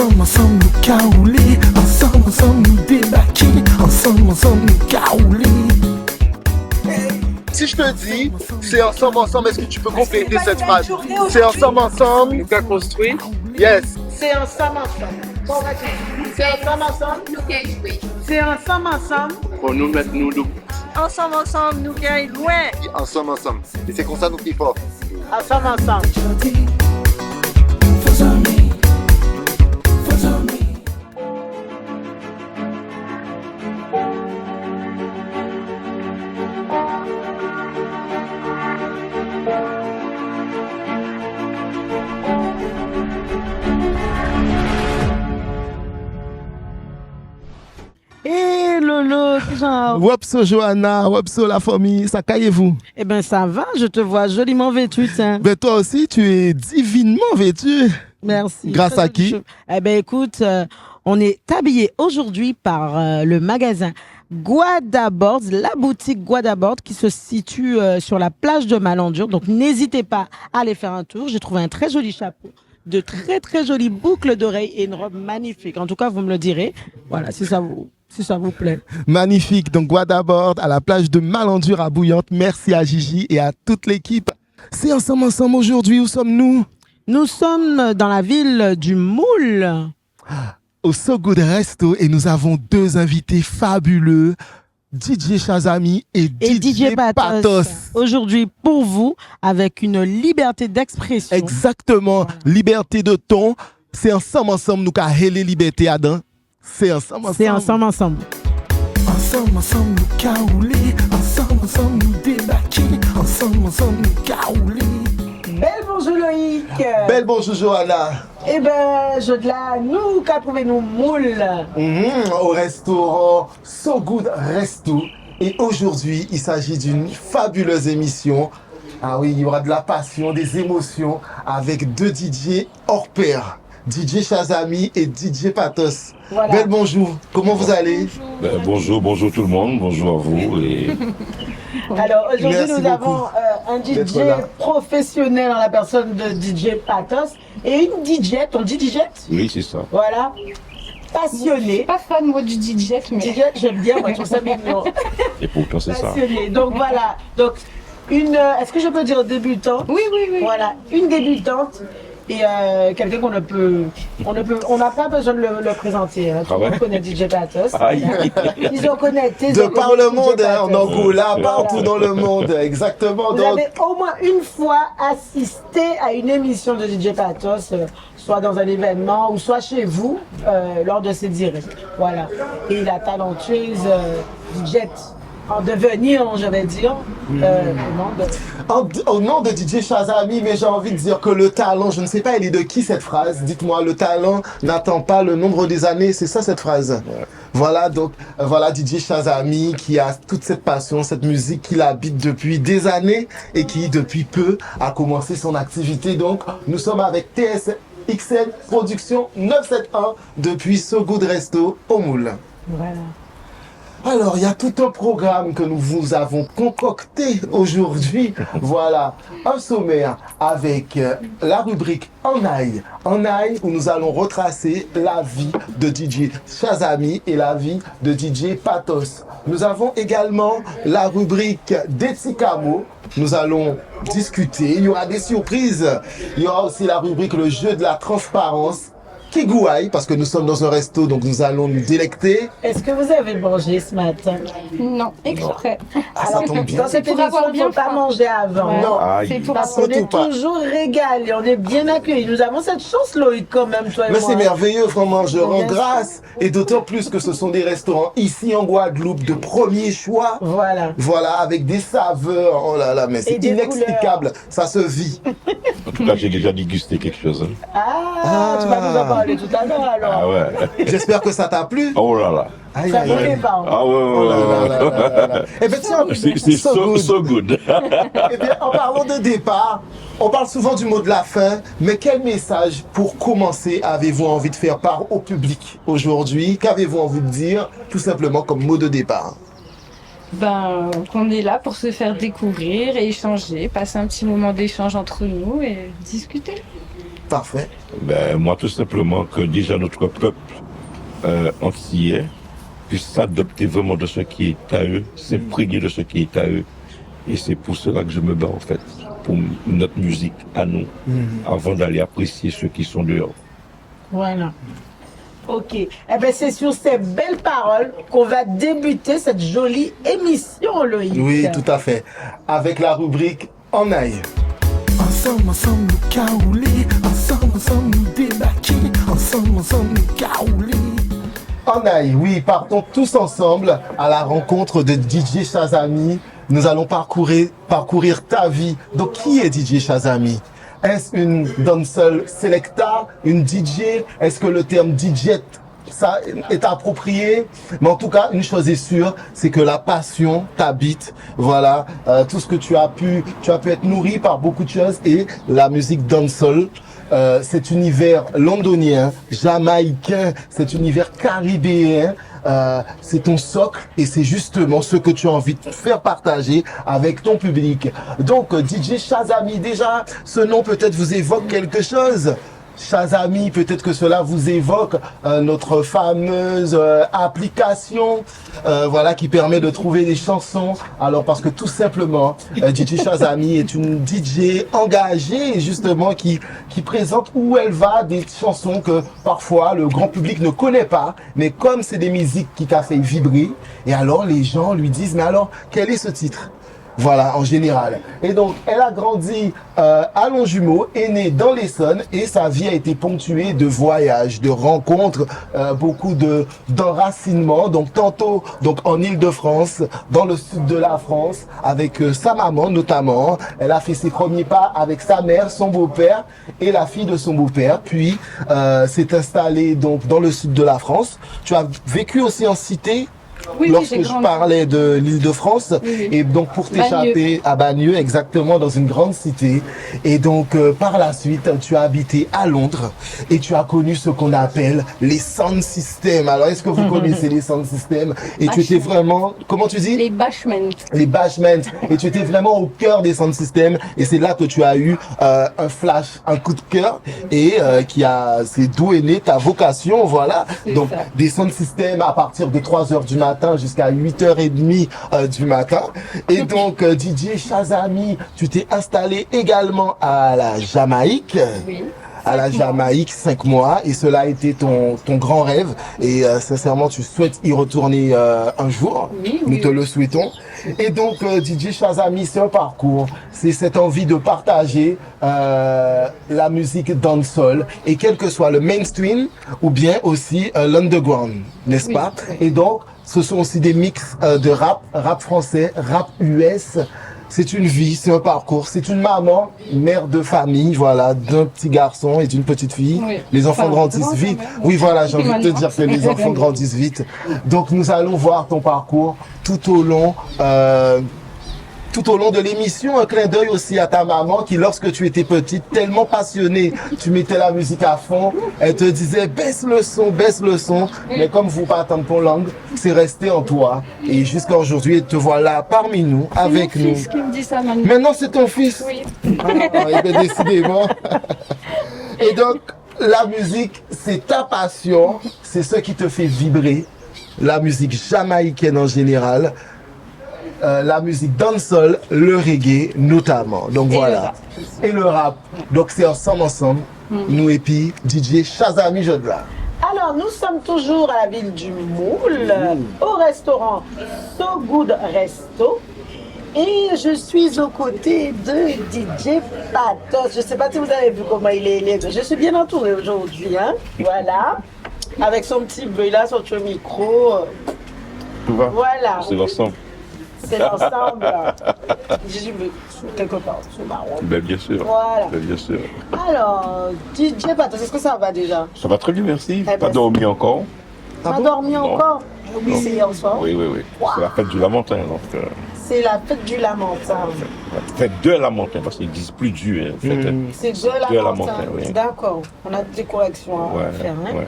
ensemble nous caouler, ensemble nous débarquer, ensemble nous caouler. Si je te dis, c'est ensemble, est-ce que tu peux compléter cette phrase? C'est ensemble. Nous avons construit. Yes. C'est ensemble. C'est ensemble. C'est ensemble. Pour nous mettre nous debout. Ensemble, nous gagnons loin. Ensemble. Et c'est comme ça nous qui fort. Ensemble. Et Lolo, genre. Wopso Johanna, Wopso la famille, ça caillez-vous? Eh ben ça va, je te vois joliment vêtue, tiens. Ben toi aussi, tu es divinement vêtu. Merci. Grâce à qui? Eh ben écoute, on est habillé aujourd'hui par le magasin Guadabord, la boutique Guadabord qui se situe sur la plage de Malandure. Donc n'hésitez pas à aller faire un tour. J'ai trouvé un très joli chapeau, de très très jolies boucles d'oreilles et une robe magnifique. En tout cas, vous me le direz. Voilà, si ça vous plaît. Magnifique. Donc Guadabord à la plage de Malandure à Bouillante. Merci à Gigi et à toute l'équipe. C'est ensemble aujourd'hui. Où sommes-nous? Nous sommes dans la ville du Moule. Au So Good Resto et nous avons deux invités fabuleux, DJ Shazami et DJ Patos. Aujourd'hui pour vous, avec une liberté d'expression. Exactement, liberté de ton. C'est ensemble nous qu'a les liberté Adam. C'est ensemble. Ensemble nous caouler, ensemble nous débarquer, ensemble nous caouler. Belle bonjour Loïc. Belle bonjour Johanna. Eh ben, je de là, nous, qu'a trouvé nos moules. Au restaurant So Good Resto. Et aujourd'hui, il s'agit d'une fabuleuse émission. Ah oui, il y aura de la passion, des émotions avec deux DJ hors pair. DJ Shazami et DJ Patos. Voilà. Belle bonjour, comment vous allez? Bonjour tout le monde, bonjour à vous. Et... Alors aujourd'hui Merci nous avons un d'être DJ là. professionnel en la personne de DJ Patos et une DJ, on dit DJ? Oui, c'est ça. Voilà. Passionné. Pas fan moi du DJ, mais DJ, j'aime bien, moi je trouve ça mignon. Et pourtant, c'est ça. Passionné. Donc voilà. Donc une, est-ce que je peux dire débutante? oui. Voilà, une débutante et quelqu'un on n'a pas besoin de le présenter. Hein. Tout le monde connaît DJ Patos. Aïe. Ils ont connaît. De par le monde, hein, en Angola, partout dans le monde, exactement. Vous Donc, avez au moins une fois assisté à une émission de DJ Patos, soit dans un événement ou soit chez vous, lors de ses directs. Voilà. Et la talentueuse DJ en devenir, je vais dire, au nom de DJ Shazami, mais j'ai envie de dire que le talent, je ne sais pas, elle est de qui cette phrase? Dites-moi, le talent n'attend pas le nombre des années, c'est ça cette phrase? Ouais. Voilà, donc, voilà DJ Shazami qui a toute cette passion, cette musique qu'il habite depuis des années et qui, depuis peu, a commencé son activité. Donc, nous sommes avec TSXL Production 971 depuis So Good Resto au Moule. Voilà. Alors, il y a tout un programme que nous vous avons concocté aujourd'hui. Voilà, un sommaire avec la rubrique En Aïe, où nous allons retracer la vie de DJ Shazami et la vie de DJ Patos. Nous avons également la rubrique Detsikamo. Nous allons discuter, il y aura des surprises. Il y aura aussi la rubrique Le jeu de la transparence. Kigouaï, parce que nous sommes dans un resto, donc nous allons nous délecter. Est-ce que vous avez mangé ce matin? Non, exprès. Ah, ça tombe bien. Dans cette Pour émission, avoir il ne bien faut pas faim. manger avant. Ouais. Non, C'est pour Parce qu'on Surtout est pas. toujours régalés, on est bien accueillis. Nous avons cette chance, Loïc, quand même, toi et mais moi. c'est merveilleux, vraiment, je rends Bien sûr. grâce. Et d'autant plus que ce sont des restaurants ici en Guadeloupe de premier choix. Voilà. Voilà, avec des saveurs. Oh là là, mais c'est Et des inexplicable. Ça se vit. En tout cas, j'ai déjà dégusté quelque chose. Hein. Ah, tu vas nous en parler tout à l'heure, alors. Ah ouais. J'espère que ça t'a plu. Oh là là. Aïe, Ça aïe, ne aïe. fait pas. Ah ouais, Oh là là là là là. Eh bien, tiens, C'est so good. Eh bien, en parlant de départ, on parle souvent du mot de la fin, mais quel message pour commencer avez-vous envie de faire part au public aujourd'hui? Qu'avez-vous envie de dire tout simplement comme mot de départ? Ben, qu'on est là pour se faire découvrir et échanger, passer un petit moment d'échange entre nous et discuter. Parfait. Ben, moi, tout simplement, que déjà notre peuple antillais puisse s'adopter vraiment de ce qui est à eux, s'imprégner de ce qui est à eux. Et c'est pour cela que je me bats, en fait, pour notre musique à nous, avant d'aller apprécier ceux qui sont dehors. Voilà. Ok. Eh bien, c'est sur ces belles paroles qu'on va débuter cette jolie émission, Loïc. Oui, tout à fait. Avec la rubrique En aille. Ensemble, ensemble, nous caouler. Ensemble, ensemble, nous débarquer. Ensemble, ensemble, nous caouler. En aille, oui, partons tous ensemble à la rencontre de DJ Shazami. Nous allons parcourir ta vie. Donc, qui est DJ Shazami? Est-ce une dancehall selecta, une DJ? Est-ce que le terme DJ ça est approprié? Mais en tout cas, une chose est sûre, c'est que la passion t'habite. Voilà, tout ce que tu as pu être nourri par beaucoup de choses, et la musique dancehall, cet univers londonien, jamaïcain, cet univers caribéen, c'est ton socle, et c'est justement ce que tu as envie de faire partager avec ton public. Donc DJ Shazami, déjà ce nom peut-être vous évoque quelque chose. Shazami, peut-être que cela vous évoque notre fameuse application, voilà, qui permet de trouver des chansons. Alors parce que tout simplement, DJ Shazami est une DJ engagée, justement, qui présente où elle va des chansons que parfois le grand public ne connaît pas, mais comme c'est des musiques qui t'a fait vibrer, et alors les gens lui disent, mais alors quel est ce titre? Voilà, en général. Et donc, elle a grandi à Longjumeau, est née dans l'Essonne, et sa vie a été ponctuée de voyages, de rencontres, beaucoup d'enracinements. Donc, tantôt en Île-de-France, dans le sud de la France, avec sa maman notamment. Elle a fait ses premiers pas avec sa mère, son beau-père et la fille de son beau-père. Puis, s'est installée donc dans le sud de la France. Tu as vécu aussi en cité? Oui, lorsque je parlais de l'Île-de-France, et donc pour t'échapper à Bagneux, exactement, dans une grande cité. Et donc par la suite, tu as habité à Londres et tu as connu ce qu'on appelle les sound systems. Alors est-ce que vous connaissez les sound systems? Et tu étais vraiment, comment tu dis? Les bashments. Les bashments. Et tu étais vraiment au cœur des sound systems, et c'est là que tu as eu un flash, un coup de cœur, et c'est d'où est née ta vocation, voilà. Donc des sound systems à partir de 3h du matin jusqu'à 8h30 du matin. Et donc DJ Shazami, tu t'es installé également à la Jamaïque. Oui. À la Jamaïque, 5 mois, et cela a été ton grand rêve, et sincèrement tu souhaites y retourner un jour. Oui, nous te le souhaitons. Et donc DJ Shazami, c'est un parcours, c'est cette envie de partager la musique dancehall, et quel que soit le mainstream ou bien aussi l'underground, n'est-ce pas? Et donc ce sont aussi des mix de rap français, rap US. C'est une vie, c'est un parcours, c'est une maman, mère de famille, voilà, d'un petit garçon et d'une petite fille. Oui. Les enfants grandissent vite. Oui, voilà, j'ai envie de te dire que les enfants grandissent vite. Donc nous allons voir ton parcours tout au long de l'émission. Un clin d'œil aussi à ta maman qui, lorsque tu étais petite, tellement passionnée, tu mettais la musique à fond, elle te disait baisse le son, mais comme vous pas attendre ton langue, c'est resté en toi, et jusqu'à aujourd'hui, te voilà parmi nous, avec nous. C'est mon fils qui me dit ça maintenant. Maintenant c'est ton fils? Oui. Ah, bien décidément. Et donc la musique, c'est ta passion, c'est ce qui te fait vibrer, la musique jamaïcaine en général. La musique dancehall, le reggae notamment. Donc voilà. Et le rap. Donc c'est ensemble. Nous et puis DJ Shazami Jodla. Alors nous sommes toujours à la ville du Moule, au restaurant So Good Resto. Et je suis aux côtés de DJ Patos. Je ne sais pas si vous avez vu comment il est. Je suis bien entourée aujourd'hui. Hein? Voilà. Avec son petit bleu là sur le micro. Tout va. Voilà. C'est l'ensemble. C'est l'ensemble. J'ai quelque part sous marron. Ben, bien sûr. Voilà. Ben, bien sûr. Alors, DJ Patos, est-ce que ça va déjà? Ça va très bien, merci. Eh Pas ben, dormi encore. Pas dormi encore? Oui, c'est hier soir. Oui. Wow. C'est la fête du Lamentin. Donc, c'est la fête du Lamentin. La fête de Lamentin, parce qu'ils disent plus du. Hein, c'est de Lamentin. Oui. D'accord. On a des corrections à faire. Hein? Ouais.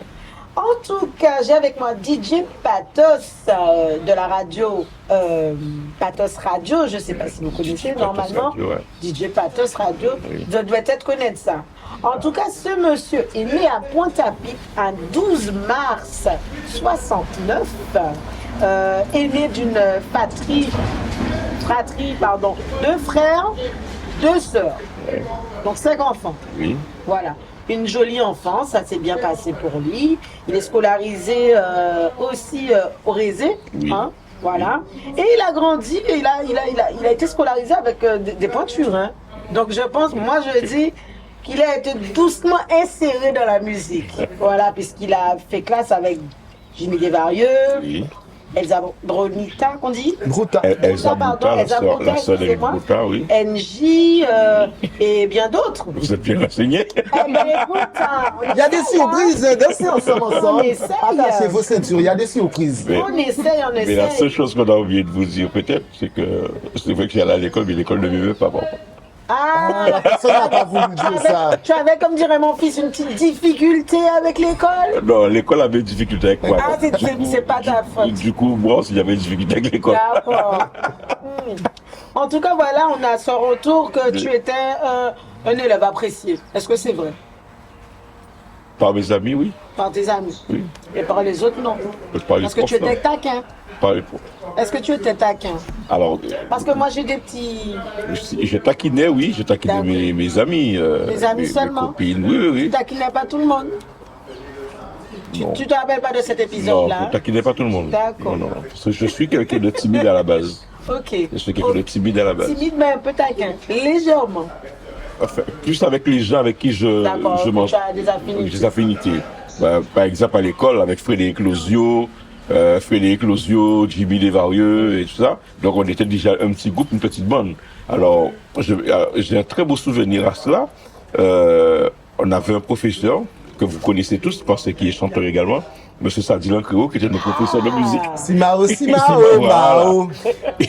En tout cas, j'ai avec moi DJ Patos de la radio Patos Radio. Je ne sais pas si vous connaissez normalement. Radio, ouais. DJ Patos Radio. Oui. Je dois peut-être connaître ça. En tout cas, ce monsieur est né à Pointe-à-Pitre un 12 mars 69, est né d'une fratrie, deux frères, deux sœurs. Donc 5 enfants. Oui. Voilà. Une jolie enfance, ça s'est bien passé pour lui. Il est scolarisé aussi au Rézé. Oui. Hein, voilà. Et il a grandi, et il a été scolarisé avec des pointures. Hein. Donc je pense, moi je dis qu'il a été doucement inséré dans la musique. Voilà, puisqu'il a fait classe avec Jimmy Desvarieux, Oui. Elsa Bronita, qu'on dit Bruta. Elsa pardon, Bouta, Elsa la Bouta, sœur d'Eric excusez-moi. Bouta, oui. NJ et bien d'autres. Vous êtes bien renseigné. Eh ben, écoute, hein, Il y a des surprises, dansez ensemble. On essaye. Attachez vos ceintures, il y a des surprises. Mais- on essaye. Mais la seule chose qu'on a oublié de vous dire peut-être, c'est que c'est vrai que j'allais à l'école, mais l'école ne vivait pas. Bon. Ah, La personne n'a pas voulu dire ça. tu avais, comme dirait mon fils, une petite difficulté avec l'école. Non, l'école avait une difficulté avec moi. Ah, c'est pas ta faute. Du coup, moi aussi, j'avais une difficulté avec l'école. D'accord. En tout cas, voilà, on a son retour que tu étais un élève apprécié. Est-ce que c'est vrai? Par mes amis, oui. Par tes amis? Oui. Et par les autres, non? Par les Parce que tu profs, étais non. taquin. Par les profs. Est-ce que tu étais taquin? Alors, Parce que moi, j'ai des petits... je taquinais, oui, je taquinais D'accord. mes amis. Tes amis seulement? Mes copines, oui, oui, Tu oui. taquinais pas tout le monde? Non. Tu te rappelles pas de cet Non, épisode-là? je ne taquinais pas tout le monde. D'accord. Non, non. Parce que je suis quelqu'un de timide à la base. Ok. Je suis quelqu'un de timide à la base. Timide, mais un peu taquin. Légèrement. Enfin, plus avec les gens avec qui D'accord. je mange. Tu as des affinités. Des affinités. Par exemple, à l'école, avec Frédéric Lozio, Jimmy Desvarieux et tout ça. Donc, on était déjà un petit groupe, une petite bande. Alors, j'ai un très beau souvenir à cela. On avait un professeur que vous connaissez tous, parce qu'il est chanteur également, Monsieur Sadilan Créo, qui était notre professeur de musique. Simao, Voilà. Mao.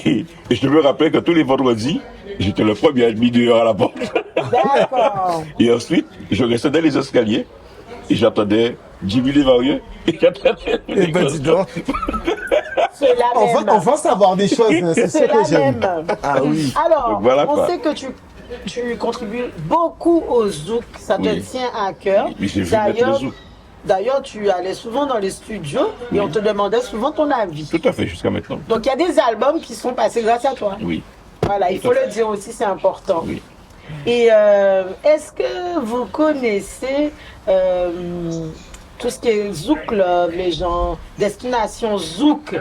Et je me rappelle que tous les vendredis, j'étais le premier à être mis dehors à la porte. D'accord. Et ensuite, je restais dans les escaliers et j'attendais Jimmy Desvarieux. Et j'attendais. Eh ben, dis donc. C'est la même. On va savoir des choses, c'est C'est ce que la j'aime. même. Ah oui. Alors, Donc voilà on quoi. sait que tu contribues beaucoup au zouk, ça te Oui. tient à cœur. Mais j'ai vu mettre le zouk. D'ailleurs, tu allais souvent dans les studios et on te demandait souvent ton avis. Tout à fait, jusqu'à maintenant. Donc il y a des albums qui sont passés grâce à toi. Oui. Voilà, il Tout faut à fait. le dire aussi, c'est important. Oui. Et est-ce que vous connaissez tout ce qui est Zouk Club, les gens, Destination Zouk?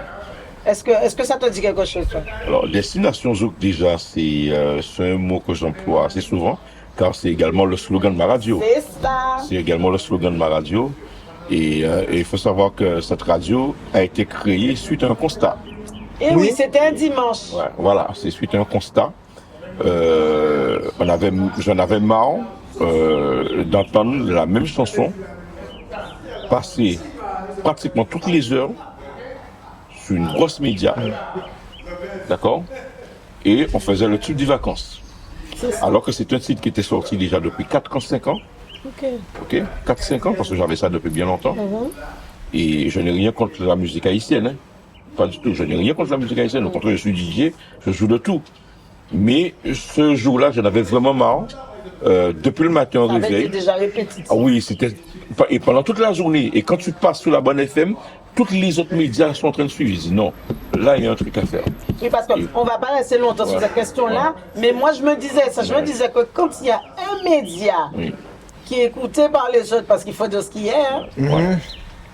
Est-ce que ça te dit quelque chose, toi? Alors, Destination Zouk, déjà, c'est un mot que j'emploie assez souvent, car c'est également le slogan de ma radio. C'est ça. C'est également le slogan de ma radio. Et il faut savoir que cette radio a été créée suite à un constat. Et oui, c'était un dimanche. Ouais, voilà, c'est suite à un constat. J'en avais marre d'entendre la même chanson passer pratiquement toutes les heures sur une grosse média. D'accord? Et on faisait le tube des vacances. Alors que c'est un titre qui était sorti déjà depuis 4 ans, 5 ans. Ok, 4-5 ans, parce que j'avais ça depuis bien longtemps. Et je n'ai rien contre la musique haïtienne. Hein. Pas du tout, je n'ai rien contre la musique haïtienne. Au contraire, je suis DJ, je joue de tout. Mais ce jour-là, j'en avais vraiment marre. Depuis le matin au Ça avait réveil. été déjà répétitif. Ah oui, c'était. Et pendant toute la journée. Et quand tu passes sur la bonne FM, tous les autres médias sont en train de suivre. Je dis non, là, il y a un truc à faire. Oui, parce qu'on ne va pas rester longtemps sur cette question-là. Mais moi, je me disais ça. Je me disais que quand il y a un média Oui. qui est écouté par les autres, parce qu'il faut dire ce qu'il y a, hein,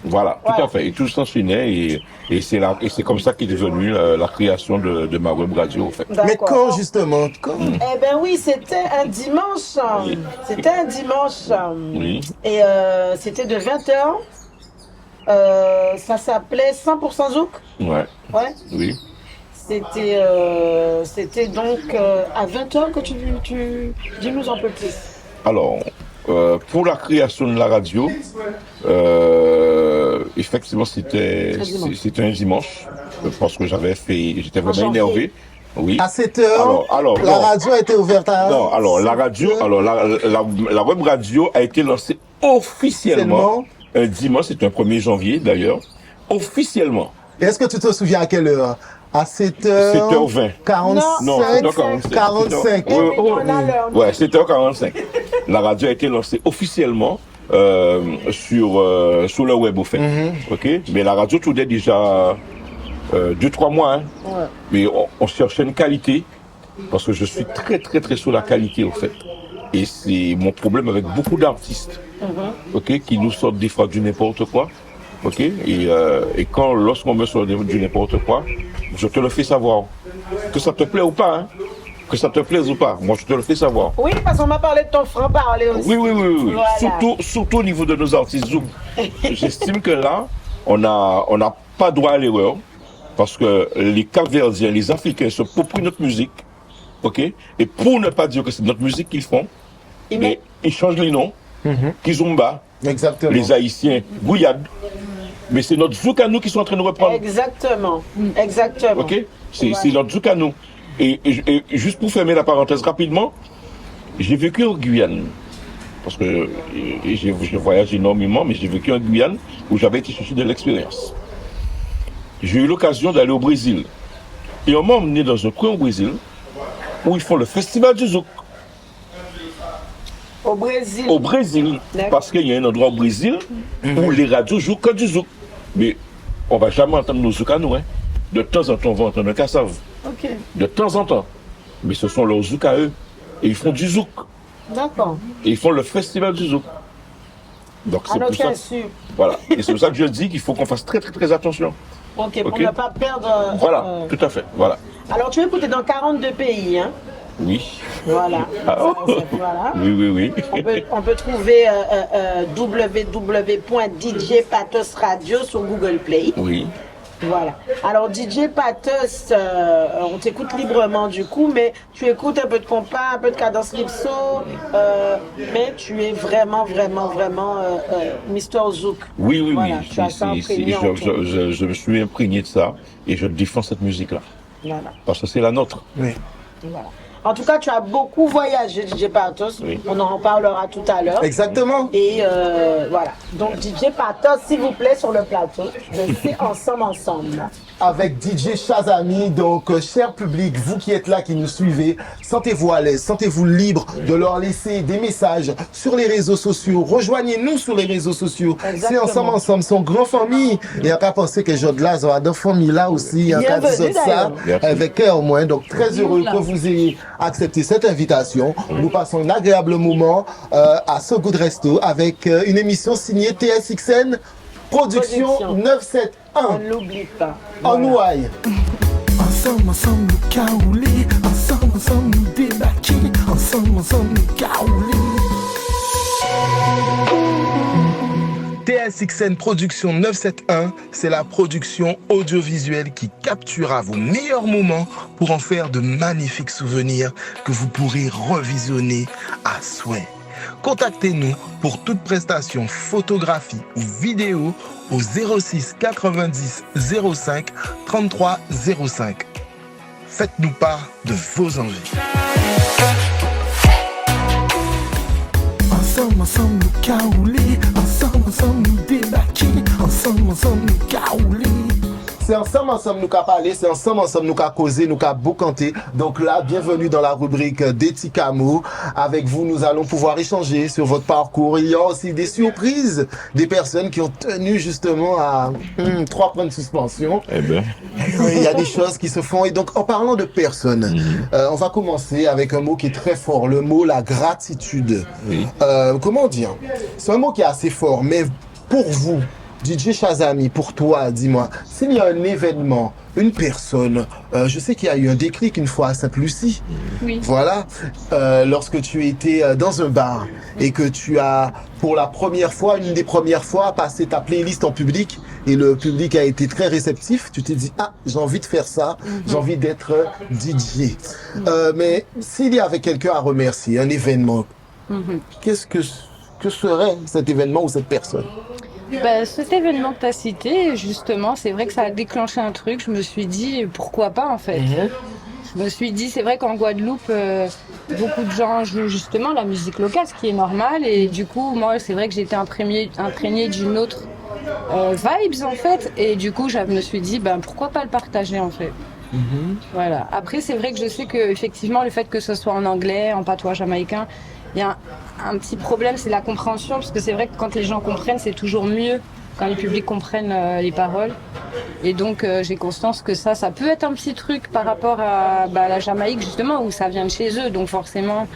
Voilà, tout Voilà. à fait. Et tout s'enchaînait et c'est comme ça qu'est devenue la création de ma web radio, en fait. Mais d'accord. quand, justement, quand Eh ben oui, c'était un dimanche. Oui. C'était un dimanche. Oui. Et c'était de 20h. Ça s'appelait 100% Zouk. Ouais, Ouais. oui. C'était donc à 20h que tu dis-nous un peu plus. Alors, pour la création de la radio, effectivement, c'était un dimanche, parce que j'étais vraiment janvier. énervé. Oui. à 7 heures, Alors, la non. radio a été ouverte à... Non, alors la radio, la web radio a été lancée officiellement un dimanche, c'est un 1er janvier d'ailleurs, officiellement. Est-ce que tu te souviens à quelle heure? À 7h45. 7h20. Non, 7h45. 45. Oui, ouais, 7h45. La radio a été lancée officiellement sur le web, au fait. Ok. Mais la radio tournait déjà 2-3 mois. Hein. Ouais. Mais on cherchait une qualité, parce que je suis très très très sur la qualité, au fait. Et c'est mon problème avec beaucoup d'artistes, ok, qui nous sortent des fois du n'importe quoi. Ok, et lorsqu'on me sort du n'importe quoi, je te le fais savoir. Que ça te plaît ou pas, hein. Que ça te plaise ou pas, moi je te le fais savoir. Oui, parce qu'on m'a parlé de ton franc-parler aussi. Oui. Voilà. Surtout au niveau de nos artistes Zouk. J'estime que là, on n'a pas droit à l'erreur, parce que les Cap-Verdiens, les Africains se approprient notre musique, ok, et pour ne pas dire que c'est notre musique qu'ils font, mais ils changent les noms, Kizumba, Exactement. les Haïtiens, Guyade. Mais c'est notre zouk à nous qui sont en train de reprendre. Exactement. Exactement. Ok. C'est notre zouk à nous. Et juste pour fermer la parenthèse rapidement, j'ai vécu en Guyane. Parce que je voyage énormément, mais j'ai vécu en Guyane où j'avais été chercher de l'expérience. J'ai eu l'occasion d'aller au Brésil. Et on m'a emmené dans un coin au Brésil où ils font le festival du zouk. Au Brésil. Au Brésil, parce qu'il y a un endroit au Brésil où les radios jouent que du zouk. Mais on ne va jamais entendre nos zouk à nous. Hein. De temps en temps, on va entendre un cassave. Ok. De temps en temps. Mais ce sont leurs zouk à eux. Et ils font du zouk. D'accord. Et ils font le festival du zouk. Donc c'est pour ça. Voilà. Et c'est pour ça que je dis qu'il faut qu'on fasse très très très attention. Ok, pour ne pas perdre. Voilà, tout à fait. Voilà. Alors tu es écouté dans 42 pays, hein? Oui. Voilà. Ah, Voilà. Oui. On peut trouver www.djpatos Radio sur Google Play. Oui. Voilà. Alors DJ Patos, on t'écoute librement du coup, mais tu écoutes un peu de compas, un peu de cadence lipso, mais tu es vraiment Mister Zouk. Oui. Voilà, tu as ça imprégné en toi. Je me suis imprégné de ça et je défends cette musique-là. Voilà. Parce que c'est la nôtre. Oui. Voilà. En tout cas, tu as beaucoup voyagé, DJ Patos. Oui. On en reparlera tout à l'heure. Exactement. Et voilà. Donc DJ Patos, s'il vous plaît, sur le plateau. C'est ensemble. Avec DJ Shazami, donc cher public, vous qui êtes là, qui nous suivez, sentez-vous à l'aise, sentez-vous libre de leur laisser des messages sur les réseaux sociaux. Rejoignez-nous sur les réseaux sociaux. C'est ensemble, son grand famille. Et à pas penser que je de là, ça deux familles là aussi, en cas de ça, avec cœur au moins. Donc très heureux que vous ayez accepté cette invitation. Nous passons un agréable moment à So Good Resto avec une émission signée TSXN Production 971. On ne l'oublie pas. En ouaille. Ensemble, nous caoulés. Ensemble, nous débarqués. Ensemble, nous caoulés. TSXN Production 971, c'est la production audiovisuelle qui capturera vos meilleurs moments pour en faire de magnifiques souvenirs que vous pourrez revisionner à souhait. Contactez-nous pour toute prestation photographie ou vidéo au 06 90 05 33 05. Faites-nous part de vos envies. Ensemble, nous caoulés. Ensemble, nous débarqués. Ensemble, nous caoulés. C'est ensemble nous qu'a parlé, c'est ensemble nous qu'a causé, nous qu'a boucanté. Donc là, bienvenue dans la rubrique des Tikamou. Avec vous, nous allons pouvoir échanger sur votre parcours. Il y a aussi des surprises, des personnes qui ont tenu justement à 3 points de suspension. Eh ben. Il y a des choses qui se font. Et donc, en parlant de personnes, on va commencer avec un mot qui est très fort, le mot la gratitude. Oui. Comment dire? C'est un mot qui est assez fort, mais pour vous, DJ Shazami, pour toi, dis-moi, s'il y a un événement, une personne, je sais qu'il y a eu un déclic une fois à Sainte-Lucie, Oui. voilà, lorsque tu étais dans un bar et que tu as, pour la première fois, une des premières fois, passé ta playlist en public et le public a été très réceptif, tu t'es dit, ah, j'ai envie de faire ça, j'ai envie d'être DJ. Mais s'il y avait quelqu'un à remercier, un événement, qu'est-ce que serait cet événement ou cette personne? Cet événement que tu as cité, justement, c'est vrai que ça a déclenché un truc. Je me suis dit, pourquoi pas en fait. Je me suis dit, c'est vrai qu'en Guadeloupe, beaucoup de gens jouent justement la musique locale, ce qui est normal. Et du coup, moi, c'est vrai que j'ai été imprégnée d'une autre vibes en fait. Et du coup, je me suis dit, pourquoi pas le partager en fait. Voilà. Après, c'est vrai que je sais que effectivement, le fait que ce soit en anglais, en patois jamaïcain, il y a un petit problème, c'est la compréhension, parce que c'est vrai que quand les gens comprennent, c'est toujours mieux quand les publics comprennent les paroles. Et donc, j'ai conscience que ça peut être un petit truc par rapport à la Jamaïque, justement, où ça vient de chez eux. Donc, forcément,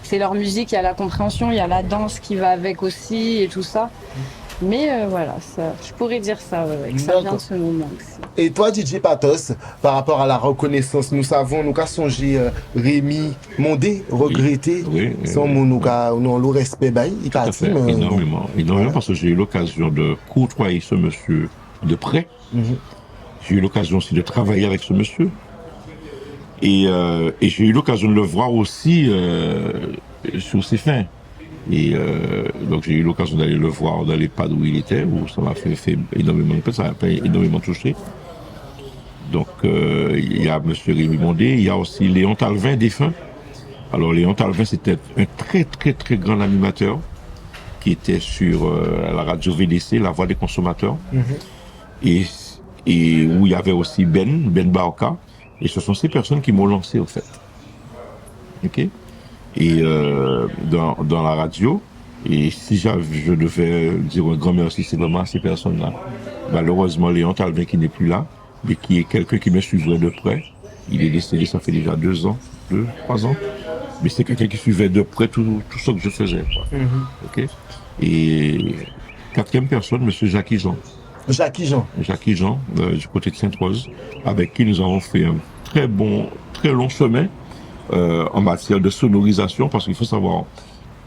c'est leur musique, il y a la compréhension, il y a la danse qui va avec aussi, et tout ça. Mais voilà, ça, je pourrais dire ça, que ça vient de ce moment aussi. Et toi, DJ Patos, par rapport à la reconnaissance, nous savons, nous avons songé Rémi Mondé, regretté, sans nous le respect, il a dit. Énormément, parce que j'ai eu l'occasion de côtoyer ce monsieur de près. J'ai eu l'occasion aussi de travailler avec ce monsieur. Et j'ai eu l'occasion de le voir aussi sur ses fins. Et donc j'ai eu l'occasion d'aller le voir dans les pads où il était, où ça m'a fait énormément de peine, ça m'a énormément touché. Donc il y a M. Rémi Mondé, il y a aussi Léon Talvin, défunt. Alors Léon Talvin, c'était un très très très grand animateur qui était sur la radio VDC, la voix des consommateurs. Et où il y avait aussi Ben Baoka. Et ce sont ces personnes qui m'ont lancé au fait. Ok. Et dans la radio, et si je devais dire un grand merci, c'est vraiment à ces personnes-là. Malheureusement, Léon Talvin qui n'est plus là, mais qui est quelqu'un qui me suivait de près. Il est décédé, ça fait déjà 2 ans, 3 ans. Mais c'est quelqu'un qui suivait de près tout ce que je faisais. Ok. Et 4e personne, monsieur Jackie Jean. Jackie Jean, du côté de Sainte-Rose, avec qui nous avons fait un très long chemin. En matière de sonorisation, parce qu'il faut savoir,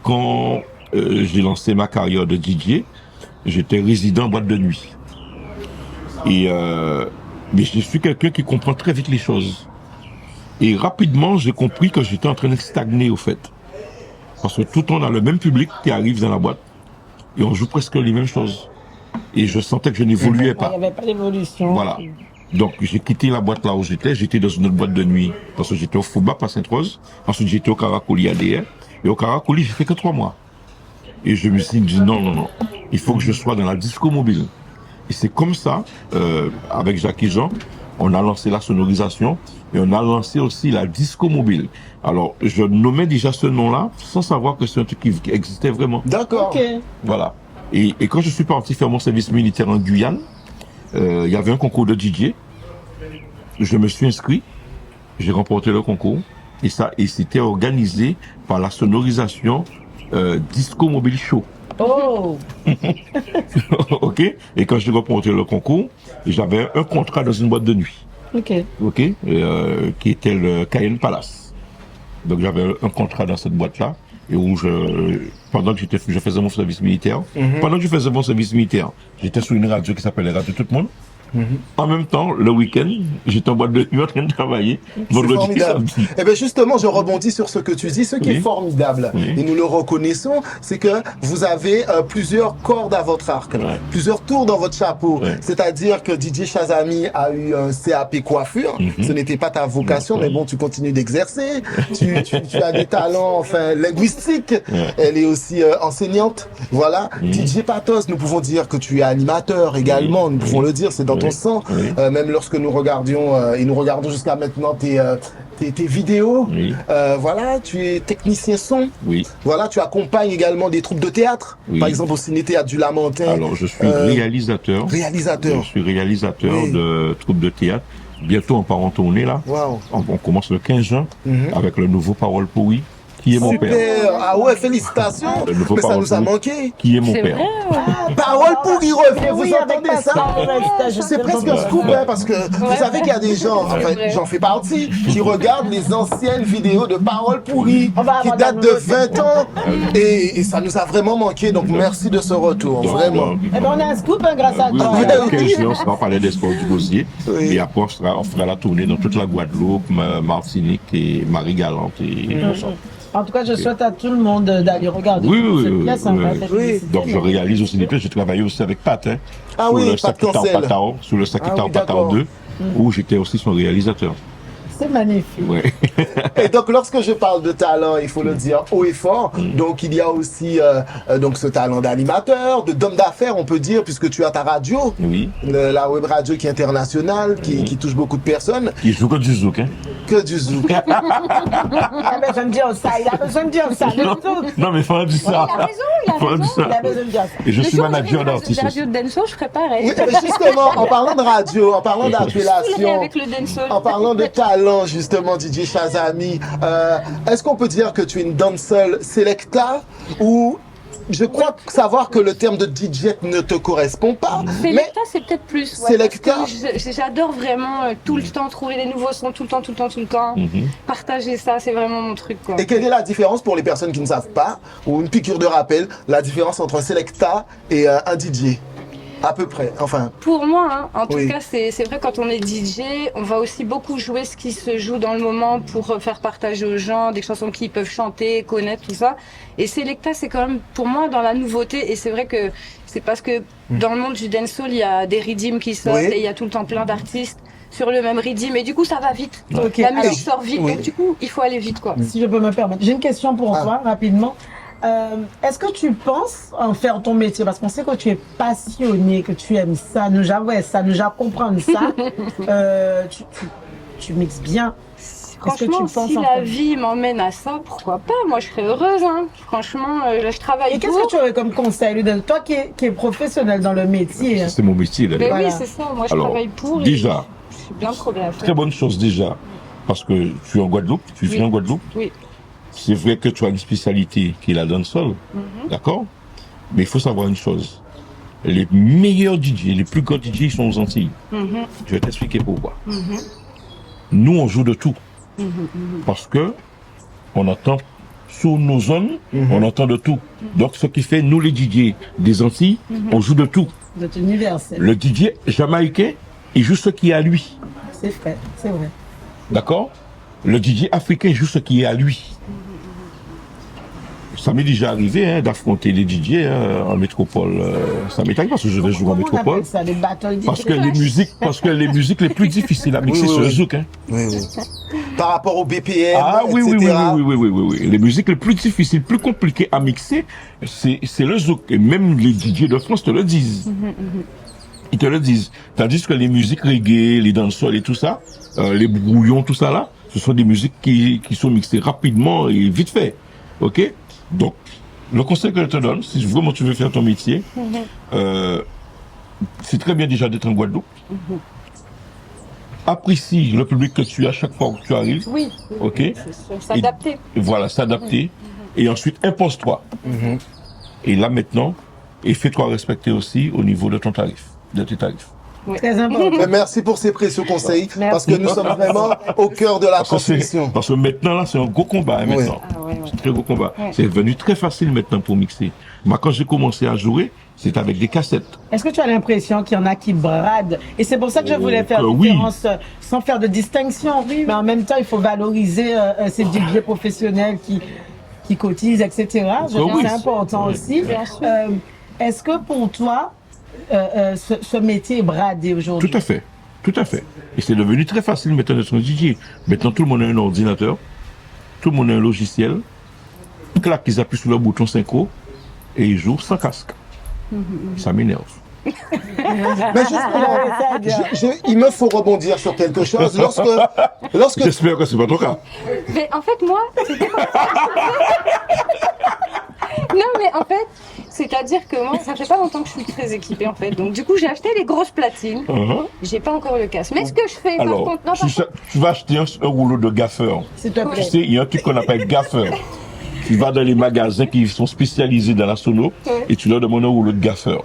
quand j'ai lancé ma carrière de DJ, j'étais résident en boîte de nuit. Et mais je suis quelqu'un qui comprend très vite les choses. Et rapidement, j'ai compris que j'étais en train de stagner, au fait. Parce que tout le temps, on a le même public qui arrive dans la boîte. Et on joue presque les mêmes choses. Et je sentais que je n'évoluais pas. Il n'y avait pas d'évolution. Voilà. Donc, j'ai quitté la boîte là où j'étais dans une autre boîte de nuit, parce que j'étais au Fouba, à Sainte-Rose. Ensuite, j'étais au Caracoli ADR. Et au Caracoli, j'ai fait que 3 mois. Et je me suis dit, non. Il faut que je sois dans la disco mobile. Et c'est comme ça, avec Jackie Jean, on a lancé la sonorisation et on a lancé aussi la disco mobile. Alors, je nommais déjà ce nom-là sans savoir que c'est un truc qui existait vraiment. D'accord. Okay. Voilà. Et quand je suis parti faire mon service militaire en Guyane, il y avait un concours de DJ. Je me suis inscrit, j'ai remporté le concours et c'était organisé par la sonorisation Disco Mobile Show. Oh. Ok. Et quand j'ai remporté le concours, j'avais un contrat dans une boîte de nuit. Ok. Qui était le Cayenne Palace. Donc j'avais un contrat dans cette boîte-là et où pendant que je faisais mon service militaire, j'étais sur une radio qui s'appelait Radio Tout le Monde. En même temps, le week-end, j'étais en boîte de nuit en train de travailler. C'est formidable. Et bien justement, je rebondis sur ce que tu dis. Ce qui est formidable, et nous le reconnaissons, c'est que vous avez plusieurs cordes à votre arc, plusieurs tours dans votre chapeau. C'est-à-dire que DJ Shazami a eu un CAP coiffure. Ce n'était pas ta vocation, mais bon, tu continues d'exercer. tu as des talents linguistiques. Elle est aussi enseignante. Voilà. DJ Patos, nous pouvons dire que tu es animateur également. Nous pouvons le dire, c'est dans ton sang, même lorsque nous regardions et nous regardons jusqu'à maintenant tes vidéos. Voilà, tu es technicien son. Voilà, tu accompagnes également des troupes de théâtre. Par exemple au Ciné-Théâtre du Lamentin. Alors je suis réalisateur. Je suis réalisateur de troupes de théâtre. Bientôt on part en tournée là. On commence le 15 juin avec le nouveau Parole Pourrie. Qui est mon père. Ah ouais, félicitations. Mais ça nous a manqué. Qui est mon père. Parole Pourrie revient, vous entendez ça? C'est presque un scoop, parce que vous savez qu'il y a des gens, j'en fais partie, qui regardent les anciennes vidéos de Parole Pourrie qui datent de 20 ans. Et ça nous a vraiment manqué, donc merci de ce retour, vraiment. Eh ben on a un scoop grâce à toi. On sera parler des sports du Gosier. Et après on fera la tournée dans toute la Guadeloupe, Martinique et Marie-Galante et En tout cas, je souhaite à tout le monde d'aller regarder cette pièce. Donc, je réalise aussi des pièces. J'ai travaillé aussi avec Pat, sur le Sakitao Patao 2, où j'étais aussi son réalisateur. C'est magnifique. Ouais. Et donc, lorsque je parle de talent, il faut le dire haut et fort. Donc, il y a aussi donc ce talent d'animateur, d'homme d'affaires, on peut dire, puisque tu as ta radio, Oui. la web radio qui est internationale, qui touche beaucoup de personnes, Il joue que du zouk, hein. que du zouk. Il a besoin de dire ça, il a besoin de dire ça. Non, non, mais faut dire ça. Il a raison, Faut dire Il a ça. besoin de dire ça. Et je Le suis jour où manager j'aurai d'artiste une aussi. radio de dancehall, je ferai pareil. Oui, mais justement, en parlant de radio, en parlant Saoulé d'appellation, avec le dancehall. en parlant de talent, justement, DJ Shazami, est-ce qu'on peut dire que tu es une dancehall selecta ou je crois savoir que le terme de DJ ne te correspond pas, mais Selecta, c'est peut-être plus. Ouais, Selecta. parce que j'adore vraiment tout le temps trouver des nouveaux sons, tout le temps. Partager ça, c'est vraiment mon truc, quoi. et quelle est la différence pour les personnes qui ne savent pas, ou une piqûre de rappel, la différence entre un selecta et un DJ? À peu près, enfin. Pour moi, hein, en tout Oui. cas, c'est vrai, quand on est DJ, on va aussi beaucoup jouer ce qui se joue dans le moment pour faire partager aux gens des chansons qu'ils peuvent chanter, connaître, tout ça. Et Selecta, c'est quand même, pour moi, dans la nouveauté. Et c'est vrai que c'est parce que dans le monde du dancehall, il y a des rythms qui sortent Oui. et il y a tout le temps plein d'artistes sur le même rythme. Et du coup, ça va vite. Ok. La Alors, musique sort vite, oui. donc du coup, il faut aller vite, quoi. si je peux me permettre, j'ai une question pour Ah. toi, rapidement. Est-ce que tu penses en faire ton métier? Parce qu'on sait que tu es passionné, que tu aimes ça, nous comprendre ça. Tu mixes bien. Est-ce que Franchement, tu penses si en la faire? vie m'emmène à ça, pourquoi pas? Moi, je serais heureuse, hein. Franchement, là, je travaille Et qu'est-ce pour. que tu aurais comme conseil, lui, de toi qui est professionnel dans le métier? hein? C'est mon métier, là. Mais Voilà. oui, c'est ça. Moi, je Alors, travaille pour. et déjà, j'ai plein de problèmes à faire. très bonne chose déjà, parce que tu es en Guadeloupe, tu vis Oui. en Guadeloupe. Oui. C'est vrai que tu as une spécialité qui est la dancehall, d'accord? Mais il faut savoir une chose. Les meilleurs DJ, les plus grands DJ, ils sont aux Antilles. Je vais t'expliquer pourquoi. Nous, on joue de tout. Parce que on entend sur nos zones, on entend de tout. Donc, ce qui fait, nous les DJ des Antilles, on joue de tout. De ton universel. Le DJ jamaïcain, il joue ce qui est à lui. C'est vrai, c'est vrai. D'accord? Le DJ africain joue ce qui est à lui. Ça m'est déjà arrivé d'affronter les DJ en métropole. Ça m'est arrivé parce que je vais jouer en Comment on métropole. appelle ça, les battles Parce que les musiques les plus difficiles à mixer, Oui, oui, c'est le oui. zouk. Hein. Oui, oui. Par rapport au BPM, Ah oui, oui, etc. oui. Les musiques les plus difficiles, plus compliquées à mixer, c'est le zouk. Et même les DJ de France te le disent. Ils te le disent. Tandis que les musiques reggae, les dancehall et tout ça, les brouillons, tout ça là, ce sont des musiques qui sont mixées rapidement et vite fait. Ok? Donc, le conseil que je te donne, si vraiment tu veux faire ton métier, c'est très bien déjà d'être en Guadeloupe. Apprécie le public que tu as chaque fois que tu arrives. Oui. Ok. C'est sûr. S'adapter. Et voilà, s'adapter. Et ensuite, impose-toi. Et là maintenant, et fais-toi respecter aussi au niveau de ton tarif, de tes tarifs. Très important. Mais merci pour ces précieux conseils, Merci. parce que nous sommes vraiment au cœur de la transmission. Parce que maintenant, là, c'est un gros combat, hein, Oui. maintenant. Ah ouais, ouais. C'est un très gros combat. Ouais. C'est devenu très facile maintenant pour mixer. Moi, quand j'ai commencé à jouer, c'était avec des cassettes. Est-ce que tu as l'impression qu'il y en a qui bradent? Et c'est pour ça que je voulais faire oui. différence sans faire de distinction. Mais en même temps, il faut valoriser ces DJ professionnels qui cotisent, etc. Je pense oui. que c'est important Oui. aussi. Bien sûr. Est-ce que pour toi, ce métier est bradé aujourd'hui? Tout à fait. Tout à fait. Et c'est devenu très facile maintenant d'être un DJ. Maintenant, tout le monde a un ordinateur. Tout le monde a un logiciel. Clac, ils appuient sur le bouton synchro et ils jouent sans casque. Ça m'énerve. Mais il me faut rebondir sur quelque chose. Lorsque J'espère que c'est pas ton cas. Mais en fait, moi, c'était comme ça. Non, mais en fait, c'est-à-dire que moi, ça fait pas longtemps que je suis très équipée, en fait. Donc, du coup, j'ai acheté les grosses platines. J'ai pas encore le casque. Mais ce que je fais, par Alors, contre, non, par contre, tu vas acheter un rouleau de gaffeur. S'il te Tu plaît. sais, il y a un truc qu'on appelle gaffeur. Tu vas dans les magasins qui sont spécialisés dans la sono et tu leur demandes un rouleau de gaffeur.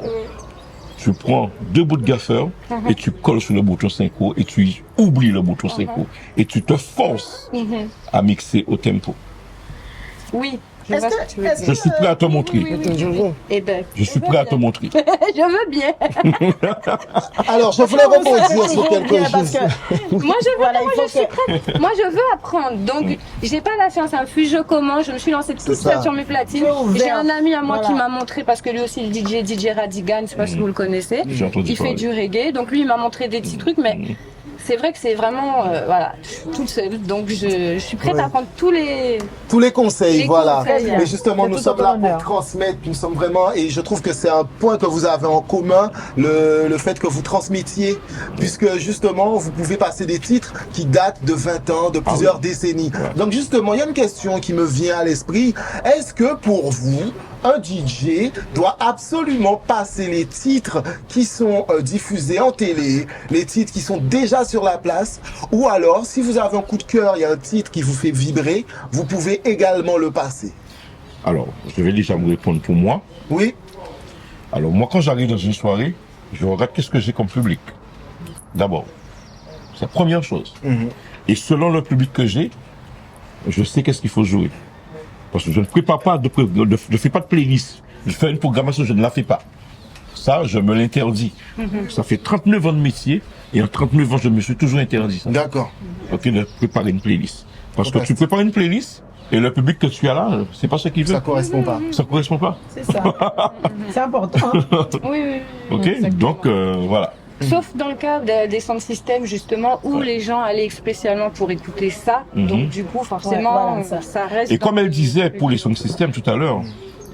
Tu prends 2 bouts de gaffeur et tu colles sur le bouton synchro et tu oublies le bouton synchro et tu te forces à mixer au tempo. oui, je vois ce que tu veux dire. Je suis prêt à te montrer. Eh ben, Je suis prêt à te montrer. je veux bien. Alors, je voulais rebondir sur quelque Parce chose. que, Moi, je veux, Voilà, il moi, faut je suis prête. Moi, je veux apprendre. Donc, j'ai pas la science infuse, je commence. Je me suis lancée toute ça. seule sur mes platines. Tu es ouvert. J'ai un ami à moi Voilà. qui m'a montré, parce que lui aussi, le DJ Radigan, je sais pas si vous le connaissez. J'ai entendu Il fait parler. du reggae. Donc, lui, il m'a montré des petits trucs, mais c'est vrai que c'est vraiment, voilà, je suis toute seule, donc je suis prête à prendre tous les conseils, Les voilà. conseils, Mais justement, c'est nous tout sommes à là ton pour honneur. transmettre, nous sommes vraiment, et je trouve que c'est un point que vous avez en commun, le fait que vous transmettiez, puisque justement, vous pouvez passer des titres qui datent de 20 ans, de plusieurs décennies. Donc justement, il y a une question qui me vient à l'esprit. Est-ce que pour vous, un DJ doit absolument passer les titres qui sont diffusés en télé, les titres qui sont déjà sur la place, ou alors, si vous avez un coup de cœur, il y a un titre qui vous fait vibrer, vous pouvez également le passer? Alors, je vais déjà me répondre pour moi. Oui? Alors, moi, quand j'arrive dans une soirée, je regarde qu'est-ce que j'ai comme public. D'abord, c'est la première chose. Et selon le public que j'ai, je sais qu'est-ce qu'il faut jouer. Parce que je ne prépare pas je fais pas de playlist. Je fais une programmation, je ne la fais pas. Ça, je me l'interdis. Ça fait 39 ans de métier, et en 39 ans, je me suis toujours interdit ça. D'accord. Ok, de préparer une playlist. Parce que tu prépares une playlist, et le public que tu as là, c'est pas ce qu'il veut. Ça correspond pas. Ça correspond pas. C'est ça. C'est important. Oui. Ok, donc voilà. Sauf dans le cas des sound systems, justement, où les gens allaient spécialement pour écouter ça. Donc, du coup, forcément, Ouais, voilà, ça reste. Et comme elle disait pour les sound systems tout à l'heure,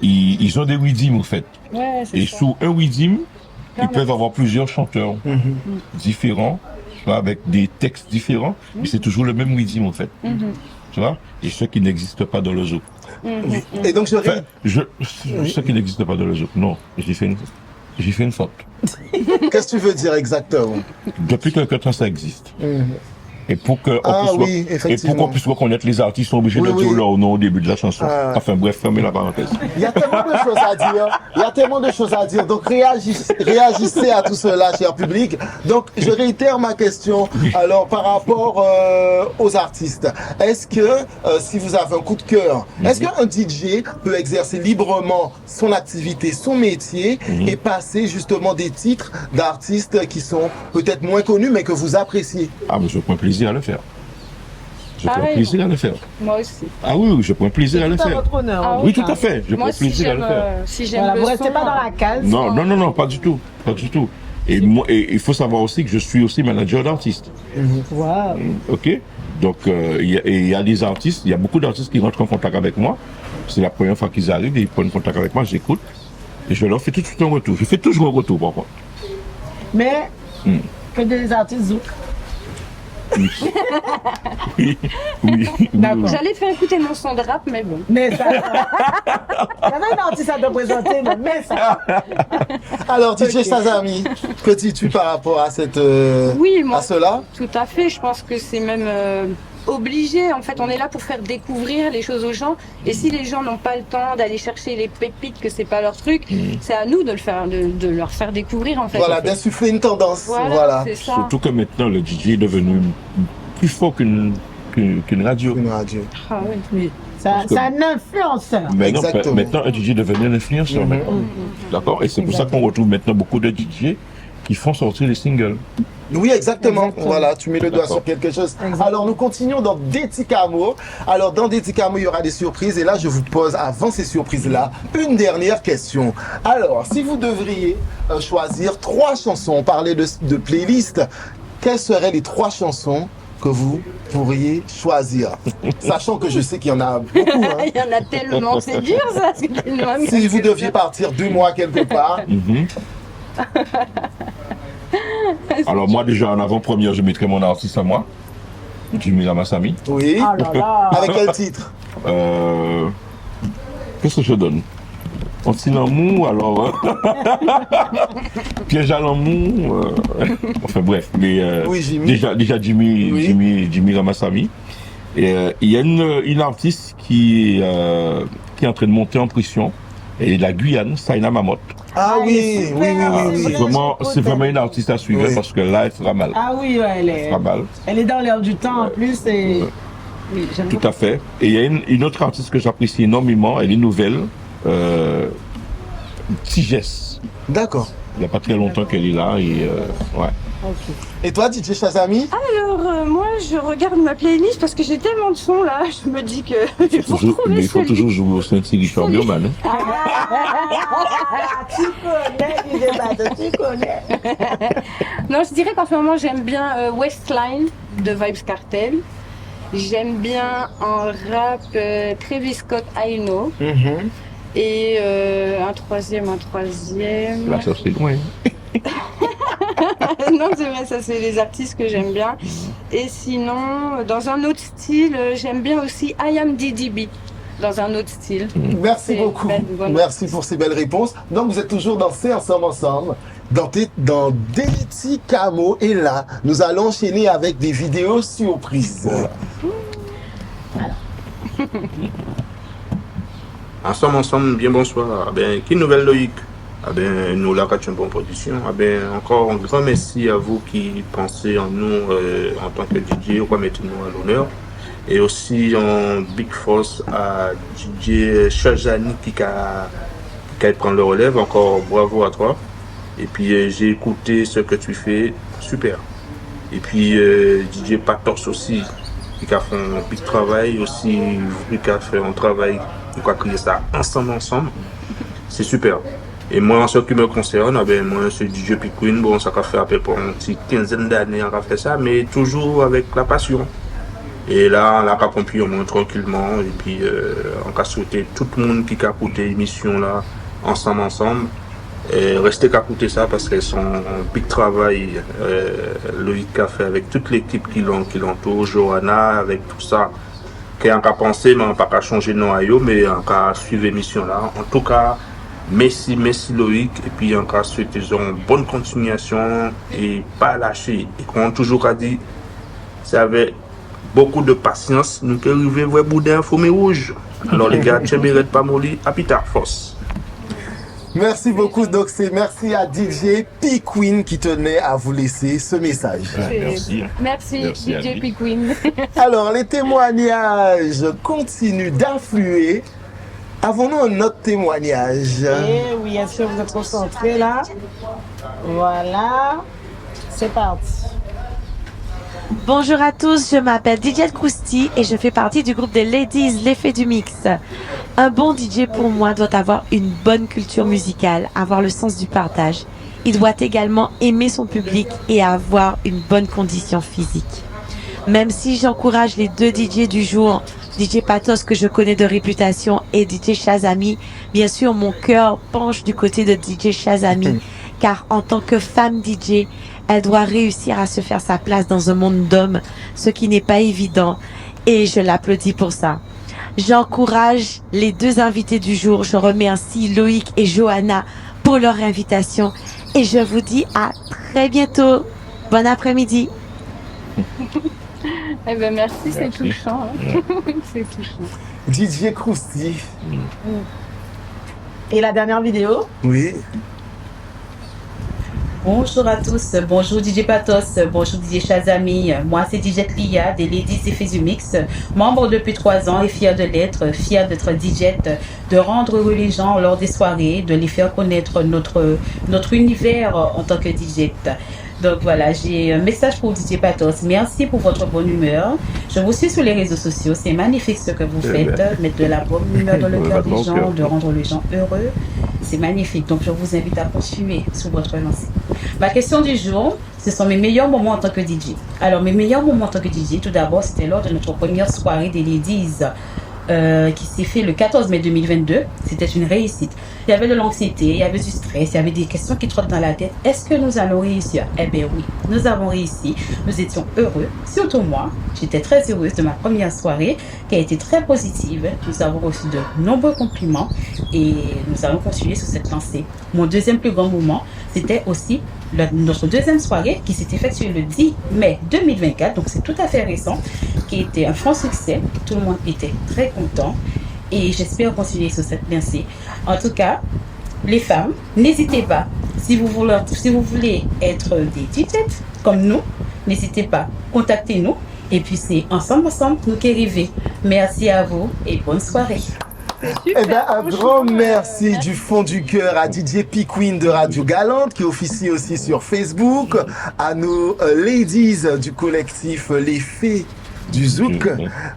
ils ont des rhythms, en fait. Ouais, c'est Et ça. sous un rhythm, ils peuvent avoir plusieurs chanteurs différents, tu vois, avec des textes différents, mais c'est toujours le même rhythm, en fait. Tu vois? Et ceux qui n'existent pas dans le zouk. Et donc, Enfin, ceux qui n'existent pas dans le zouk, non, j'ai fait une faute. qu'est-ce que tu veux dire exactement? Depuis quelque temps, ça existe. Et pour que qu'on puisse reconnaître les artistes, ils sont obligés de dire leur nom au début de la chanson. Enfin bref, fermez la parenthèse. Il y a tellement de choses à dire. Il y a tellement de choses à dire. Donc réagissez à tout cela, cher public. Donc je réitère ma question. Alors par rapport aux artistes, est-ce que si vous avez un coup de cœur, est-ce qu'un DJ peut exercer librement son activité, son métier et passer justement des titres d'artistes qui sont peut-être moins connus mais que vous appréciez? Ah mais je prends plaisir à le faire. Je prends Pareil. plaisir à le faire. Moi aussi. Ah oui, je prends plaisir à le C'est tout à faire. votre honneur. Ah Oui, tout à fait. Je Moi, prends plaisir à le faire. si j'aime Voilà, le vous son, restez pas dans la case. Non, pas du tout. Pas du tout. Et moi, et il faut savoir aussi que je suis aussi manager d'artistes. Wow. Ok? Donc, il y a des artistes, il y a beaucoup d'artistes qui rentrent en contact avec moi. C'est la première fois qu'ils arrivent, ils prennent contact avec moi, j'écoute. Et je leur fais tout de suite un retour. Je fais toujours un retour, par contre. Mais que des artistes zouk. Oui. D'accord. J'allais te faire écouter mon son de rap, mais bon. Mais ça. Il y avait un artiste à te présenter, mais ça. Alors DJ Sazami, que dis-tu par rapport à cette Oui, moi, à cela? tout à fait. Je pense que c'est même obligé. En fait, on est là pour faire découvrir les choses aux gens. Et si les gens n'ont pas le temps d'aller chercher les pépites, que c'est pas leur truc, c'est à nous de leur faire découvrir, en fait. Voilà, d'insuffler une tendance. Voilà, c'est ça. Surtout que maintenant, le DJ est devenu plus fort qu'une radio. Une radio. Ah oui. C'est un influenceur. Maintenant, un DJ est devenu un influenceur. Maintenant. D'accord? Et c'est pour ça qu'on retrouve maintenant beaucoup de DJ qui font sortir les singles. Oui, exactement. Voilà, tu mets le doigt sur quelque chose. Alors, nous continuons dans Detikamo. Alors, dans Detikamo, il y aura des surprises. Et là, je vous pose, avant ces surprises-là, une dernière question. Alors, si vous devriez choisir 3 chansons, on parlait de playlist, quelles seraient les 3 chansons que vous pourriez choisir? Sachant que je sais qu'il y en a beaucoup. Hein. Il y en a tellement, c'est dur ça. Si vous deviez partir 2 mois quelque part. Alors moi déjà en avant-première, je mettrais mon artiste à moi, Jimmy Ramassami. Oui. Oh là là. Avec quel titre? Qu'est-ce que je donne? Anti-l'amour, alors Piège à l'amour, enfin bref, mais Oui, Jimmy. déjà Jimmy Ramassami. Et il y a une artiste qui est en train de monter en pression, et la Guyane, Saina Mamot. Ah oui, oui, oui, oui. C'est vraiment une artiste à suivre parce que là, elle fera mal. Ah oui, ouais, elle est dans l'air du temps en plus. Et... Oui, j'aime Tout à fait. Et il y a une autre artiste que j'apprécie énormément, elle est nouvelle, Tigès. D'accord. Il n'y a pas très longtemps qu'elle est là et ouais. Ok. Et toi, DJ Shazami? Alors, moi, je regarde ma playlist parce que j'ai tellement de sons là, je me dis que il faut Mais il faut trouver toujours jouer au Saint-Thierry Bioman. Hein. Tu connais, DJ Patos, tu connais. Non, je dirais qu'en ce moment, j'aime bien Westline de Vybz Kartel. J'aime bien en rap Travis Scott, I Know. Et un troisième. Là, ça c'est loin. Non, c'est vrai, ça c'est les artistes que j'aime bien. Et sinon, dans un autre style, j'aime bien aussi I Am DDB. Dans un autre style. Merci C'est beaucoup. voilà. Merci pour ces belles réponses. Donc, vous êtes toujours dans C'est ensemble. Dans Delity Camo. Et là, nous allons enchaîner avec des vidéos surprises. Ensemble, bien bonsoir. Ah ben, qui nouvelle Loïc? Ah ben, nous la une bonne production. Ah ben, encore un grand merci à vous qui pensez en nous en tant que DJ, remettez-nous à l'honneur. Et aussi en big force à DJ Shazani qui a prendre le relève. Encore bravo à toi. Et puis j'ai écouté ce que tu fais, super. Et puis DJ Patos aussi qui a fait un big travail aussi, qui a fait un travail, qui a créé ça ensemble. C'est super. Et moi, en ce qui me concerne, moi, c'est DJ P-Queen. Bon, ça a fait à peu près une petite quinzaine d'années à faire ça, mais toujours avec la passion. Et là, on a accompli au moins tranquillement. Et puis, on a souhaité tout le monde qui a écouté l'émission là, ensemble. Et restez qu'à écouter ça parce qu'elles sont un big travail. Loïc a fait avec toute l'équipe qui l'entoure, Johanna, avec tout ça. Qui a pensé, mais on n'a pas changer de nom à eux, mais on a suivre l'émission là. En tout cas, merci Loïc. Et puis on a souhaité une bonne continuation et pas lâcher. Et comme on toujours a dit, c'est avec beaucoup de patience, nous qui arrivons à voir boudin fumé rouge. Alors les gars, Tchébéret Pamoli, à Peter Foss. Merci beaucoup, donc merci à DJ P-Queen qui tenait à vous laisser ce message. Merci DJ P-Queen. Alors, les témoignages continuent d'affluer. Avons-nous un autre témoignage? Eh oui, est-ce que vous êtes concentrés là? Voilà. C'est parti. Bonjour à tous, je m'appelle DJ Krusty et je fais partie du groupe des Ladies, l'effet du mix. Un bon DJ pour moi doit avoir une bonne culture musicale, avoir le sens du partage. Il doit également aimer son public et avoir une bonne condition physique. Même si j'encourage les deux DJ du jour, DJ Patos que je connais de réputation et DJ Shazami, bien sûr mon cœur penche du côté de DJ Shazami, car en tant que femme DJ, elle doit réussir à se faire sa place dans un monde d'hommes, ce qui n'est pas évident, et je l'applaudis pour ça. J'encourage les deux invités du jour, je remercie Loïc et Johanna pour leur invitation, et je vous dis à très bientôt. Bon après-midi. Eh ben merci, c'est touchant. C'est touchant. DJ Krusty. Et la dernière vidéo? Oui. Bonjour à tous, bonjour DJ Patos, bonjour DJ Shazami, moi c'est DJ Clia des Ladies Effets du Mix, membre depuis 3 ans et fier de l'être, fier d'être DJ, de rendre heureux les gens lors des soirées, de les faire connaître notre univers en tant que DJ. Donc voilà, j'ai un message pour DJ Patos. Merci pour votre bonne humeur. Je vous suis sur les réseaux sociaux. C'est magnifique ce que vous faites. Mettre de la bonne humeur dans le cœur des gens, de rendre les gens heureux. C'est magnifique. Donc je vous invite à continuer sur votre lancée. Ma question du jour, ce sont mes meilleurs moments en tant que DJ. Alors mes meilleurs moments en tant que DJ, tout d'abord, c'était lors de notre première soirée des Ladies qui s'est fait le 14 mai 2022. C'était une réussite. Il y avait de l'anxiété, il y avait du stress, il y avait des questions qui trottent dans la tête. Est-ce que nous allons réussir? Eh bien oui, nous avons réussi. Nous étions heureux, surtout moi. J'étais très heureuse de ma première soirée qui a été très positive. Nous avons reçu de nombreux compliments et nous allons continuer sur cette lancée. Mon deuxième plus grand moment, c'était aussi notre deuxième soirée qui s'est effectuée le 10 mai 2024, donc c'est tout à fait récent, qui était un franc succès. Tout le monde était très content et j'espère continuer sur cette lancée. En tout cas, les femmes, n'hésitez pas. Si vous voulez être des DJ comme nous, n'hésitez pas, contactez-nous. Et puis c'est ensemble, nous qui arrivons. Merci à vous et bonne soirée. Eh bien, un grand merci du fond du cœur à DJ P-Queen de Radio Galante qui officie aussi sur Facebook, à nos ladies du collectif Les Fées du Zouk.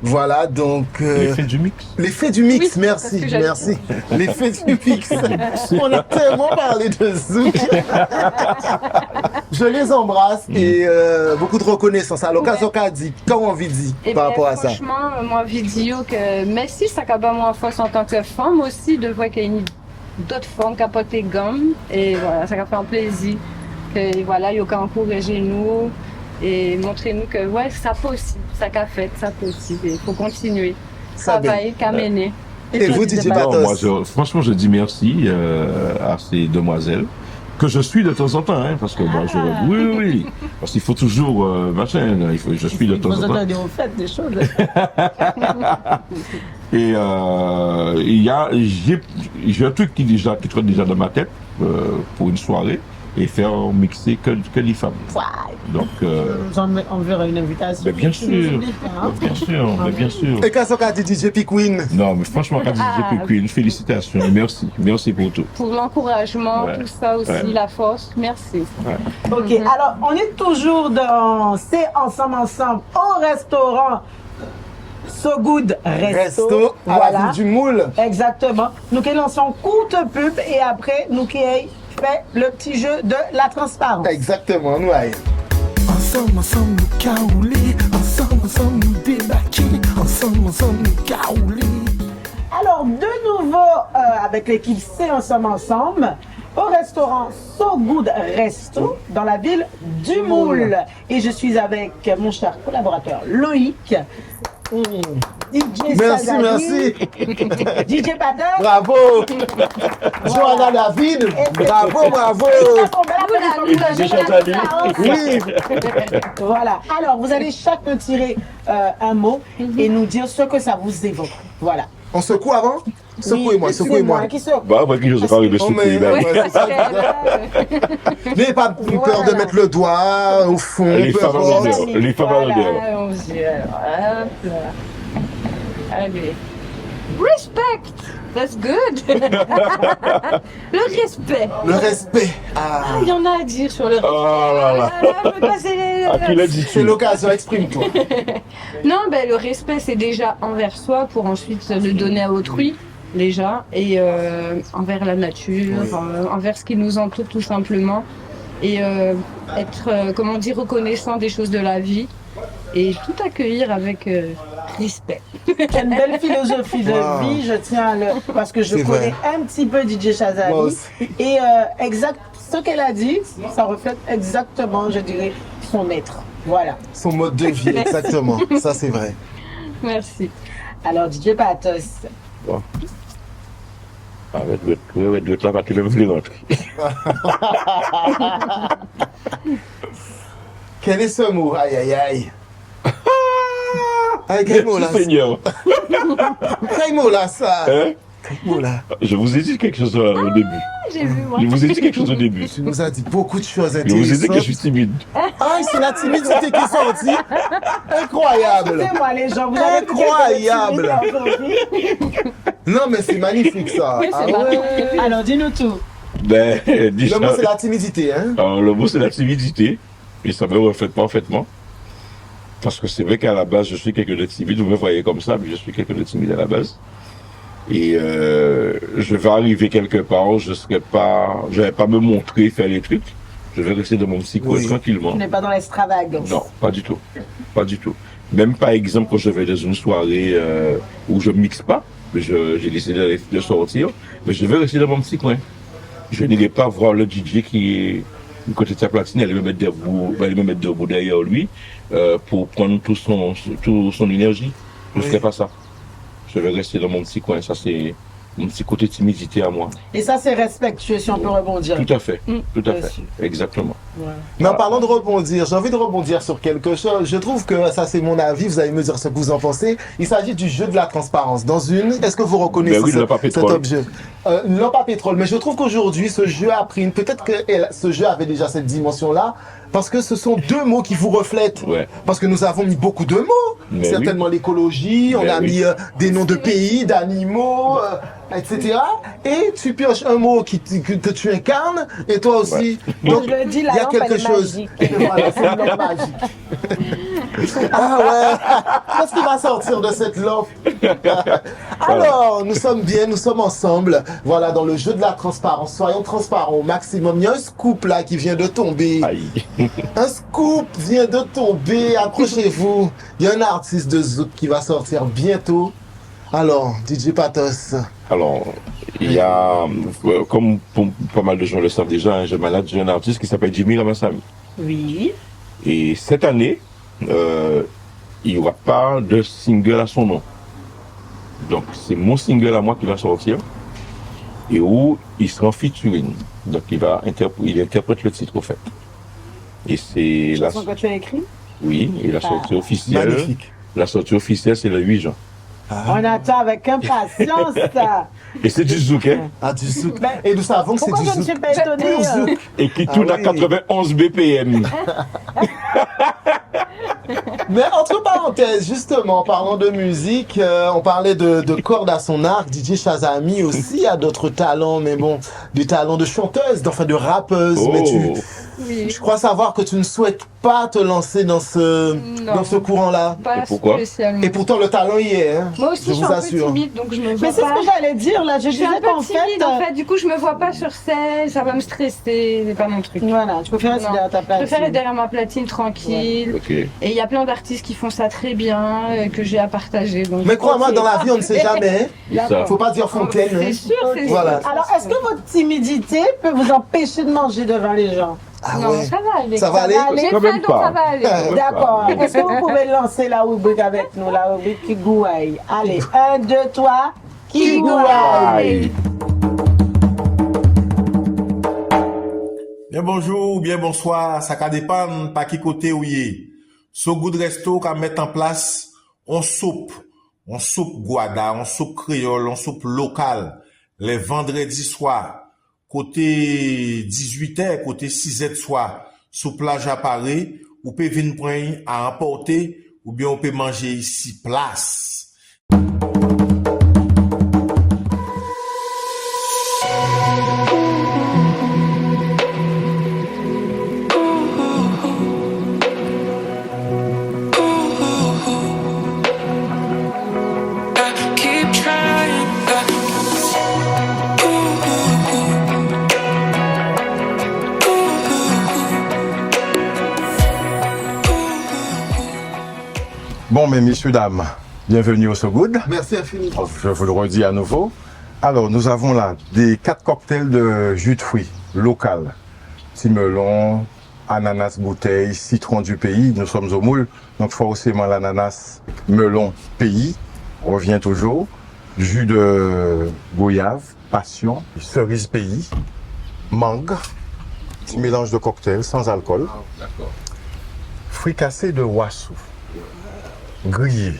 Voilà, donc... L'effet du mix. L'effet du mix, Oui, c'est merci, ce que j'allais merci. L'effet du mix. On a tellement parlé de Zouk. Je les embrasse et beaucoup de reconnaissance. À l'occasion qu'a dit, quand on vit dit par rapport à ça. Franchement, moi, vidéo que merci, ça n'a pas moins force en tant que femme aussi de voir qu'il y a d'autres femmes qui apportent les gammes. Et voilà, ça a fait un plaisir. Que voilà, il y a qu'à encourager nous et montrer nous que ouais, ça possible, ça qu'a fait, ça possible. Il faut continuer. Travailler, qu'à mener. Et vous, DJ Non, moi, Patos? franchement, je dis merci à ces demoiselles que je suis de temps en temps, hein, parce que moi, oui, parce qu'il faut toujours machin, je suis de temps en temps. Vous faites des choses. Et j'ai un truc qui trotte déjà dans ma tête pour une soirée et faire mixer que les femmes. Donc, On verra une invitation. mais bien sûr, bien sûr. Et qu'est-ce qu'a dit DJ P-Queen? Non, mais franchement, quand DJ P-Queen, félicitations, merci pour tout. Pour l'encouragement, Ouais. tout ça aussi, Ouais. la force, merci. Ok, alors on est toujours dans C'est ensemble au restaurant So Good Resto. À la ville du Moule. Exactement. Nous qui lançons courte pub et après nous qui fait le petit jeu de la transparence. Exactement, nous aïe. Ensemble, nous caoulés. Ensemble, nous débarqués. Ensemble, nous caoulés. Alors, de nouveau avec l'équipe C'est ensemble au restaurant So Good Resto dans la ville du Moule. Et je suis avec mon cher collaborateur Loïc. DJ Merci, Sadali, merci. DJ Pater. Bravo. Johanna David. Bravo. Et DJ Chazali. Oui. Voilà. Alors, vous allez chacun tirer un mot et nous dire ce que ça vous évoque. Voilà. On secoue avant? Secouez-moi. C'est moi qui secoue. Bah, après, je sais pas arriver Oh, sur mais, le ouais, c'est ça. N'ayez pas peur de mettre le doigt au fond. Les peu femmes à importe. l'odeur. Les femmes à l'odeur. On se dit, alors, hop là. Allez. Respect! That's good! Le respect! Le respect. Ah, il y en a à dire sur le respect. Oh là là. Je peux passer les- À qui l'a dit C'est l'occasion, exprime-toi. Non, ben, le respect, c'est déjà envers soi pour ensuite le donner à autrui, déjà, et envers la nature, envers ce qui nous entoure tout simplement, et être, comment dire, reconnaissant des choses de la vie, et tout accueillir avec respect. Quelle belle philosophie de Wow. vie, je tiens à le... Parce que je C'est connais vrai. un petit peu DJ Moi Chazali. aussi. Et exact, ce qu'elle a dit, ça reflète exactement, je dirais, son être. Voilà. Son mode de vie, exactement. Ça, c'est vrai. Merci. Alors, DJ Patos. Avec là, pas qu'il veut rentrer. Quel est ce mot? Aïe, aïe, aïe. Aïe, quel mot là? Seigneur. Quel mot là, ça? Hein? Quel mot là? Je vous ai dit quelque chose au début. J'ai vu, moi. Je vous ai dit quelque chose au début. Tu nous as dit beaucoup de choses Je vous ai dit que je intéressantes. suis timide. Ah, c'est la timidité qui est sortie. Incroyable. Excusez-moi les gens, vous avez Incroyable. Non, mais c'est magnifique ça. Oui, c'est Ah marrant. ouais. Alors, dis-nous tout. Ben, déjà, Le mot, c'est la timidité, hein? alors, le mot, c'est la timidité. Et ça me reflète parfaitement. Parce que c'est vrai qu'à la base, je suis quelqu'un de timide. Vous me voyez comme ça, mais je suis quelqu'un de timide à la base. Et je vais arriver quelque part, je vais pas me montrer, faire les trucs. Je vais rester dans mon petit coin Oui. tranquillement. On n'est pas dans l'extravagance. Non, pas du tout. Pas du tout. Même par exemple, quand je vais dans une soirée où je mixe pas, mais j'ai décidé de sortir, mais je vais rester dans mon petit coin. Je n'irai pas voir le DJ qui est du côté de sa platine, aller me mettre debout derrière lui pour prendre toute son énergie. Je ne ferai pas ça. Je vais rester dans mon petit coin. Ça, c'est un petit côté timidité à moi. Et ça, c'est respectueux, si on peut rebondir. Tout à fait, tout à bien fait, sûr. exactement. Mais en parlant de rebondir, j'ai envie de rebondir sur quelque chose. Je trouve que ça, c'est mon avis. Vous allez me dire ce que vous en pensez. Il s'agit du jeu de la transparence. Dans une, est-ce que vous reconnaissez Ben oui, le lampe à cet pétrole. objet? Une lampe à pétrole. Mais je trouve qu'aujourd'hui, ce jeu a pris peut-être que ce jeu avait déjà cette dimension-là. Parce que ce sont deux mots qui vous reflètent. Ouais. Parce que nous avons mis beaucoup de mots. Mais certainement l'écologie, on Mais a oui. mis des noms de pays, d'animaux, etc. Et tu pioches un mot que tu incarnes, et toi aussi. Donc, Je le dis, la il y a lampe, elle quelque est chose. magique. Et voilà, c'est une lampe magique. Ah ouais, qu'est-ce qui va sortir de cette lampe? Alors, nous sommes bien, nous sommes ensemble. Voilà, dans le jeu de la transparence. Soyons transparents au maximum. Il y a un scoop là qui vient de tomber. Aïe. Un scoop vient de tomber. Accrochez-vous. Il y a un artiste de Zouk qui va sortir bientôt. Alors, DJ Patos. Alors, il y a, comme pas mal de gens le savent déjà, j'ai manage un artiste qui s'appelle Jimmy Ramassami. Oui. Et cette année, il n'y aura pas de single à son nom. Donc, c'est mon single à moi qui va sortir. Et où il sera en featuring. Donc, il interprète le titre, au fait. Et c'est la... Chanson que tu as écrit? Oui, et la sortie officielle. Magnifique. La sortie officielle, c'est le 8 juin. On attend avec impatience ça. Et c'est du zouk, hein? Ah, du zouk. Ben, Et nous savons que c'est Pourquoi du je ne zouk. suis pas étonnée? Pur zouk. Et qui Ah tourne à oui. 91 BPM. Mais entre parenthèses, justement, en parlant de musique, on parlait de cordes à son arc. DJ Shazami aussi a d'autres talents, mais bon, des talents de chanteuse, enfin de rappeuse. Oh. Mais Oui. je crois savoir que tu ne souhaites pas te lancer dans ce courant-là. Pas Et pourquoi spécialement. Et pourtant, le talent y est, hein. Moi aussi, je je suis vous un peu assure. timide, donc je me vois Mais c'est ce pas. que j'allais dire là. Je Je suis disais un peu qu'en timide en fait. fait, du coup je me vois pas sur scène, ça va me stresser, c'est pas mon truc. Voilà, tu préfères rester Non. derrière ta Je place. préfère être derrière ma platine tranquille. Ok. Et il y a plein d'artistes qui font ça très bien, que j'ai à partager. Donc Mais crois-moi, dans la vie, on ne sait jamais. Ça. Faut pas dire fontaine. C'est hein. sûr, c'est Voilà. sûr. Alors, est-ce que votre timidité peut vous empêcher de manger devant les gens? Ah Non, ouais. ça va aller. Ça va aller? J'ai Quand faim, même donc pas. ça va aller. D'accord. Est-ce que vous pouvez lancer la rubrique avec nous, la rubrique qui gouaille? Allez, 1, 2, 3, qui gouaille? Aïe. Bien bonjour, bien bonsoir, ça ka dépend par qui côté ou yé. So Good Resto ka mettre en place on soupe guada, on soupe créole, on soupe local les vendredis soirs côté 18h, côté 6h soir sous plage à Paris, ou peut venir prendre à emporter ou bien on peut manger ici place. Bon, mais messieurs, dames, bienvenue au So Good. Merci infiniment. Je vous le redis à nouveau. Alors, nous avons là des 4 cocktails de jus de fruits local. Petit melon, ananas bouteille, citron du pays. Nous sommes au moule, donc forcément l'ananas, melon, pays, revient toujours. Jus de goyave, passion, cerise pays, mangue, petit mélange de cocktails sans alcool. Fricassé de wassou, grillé.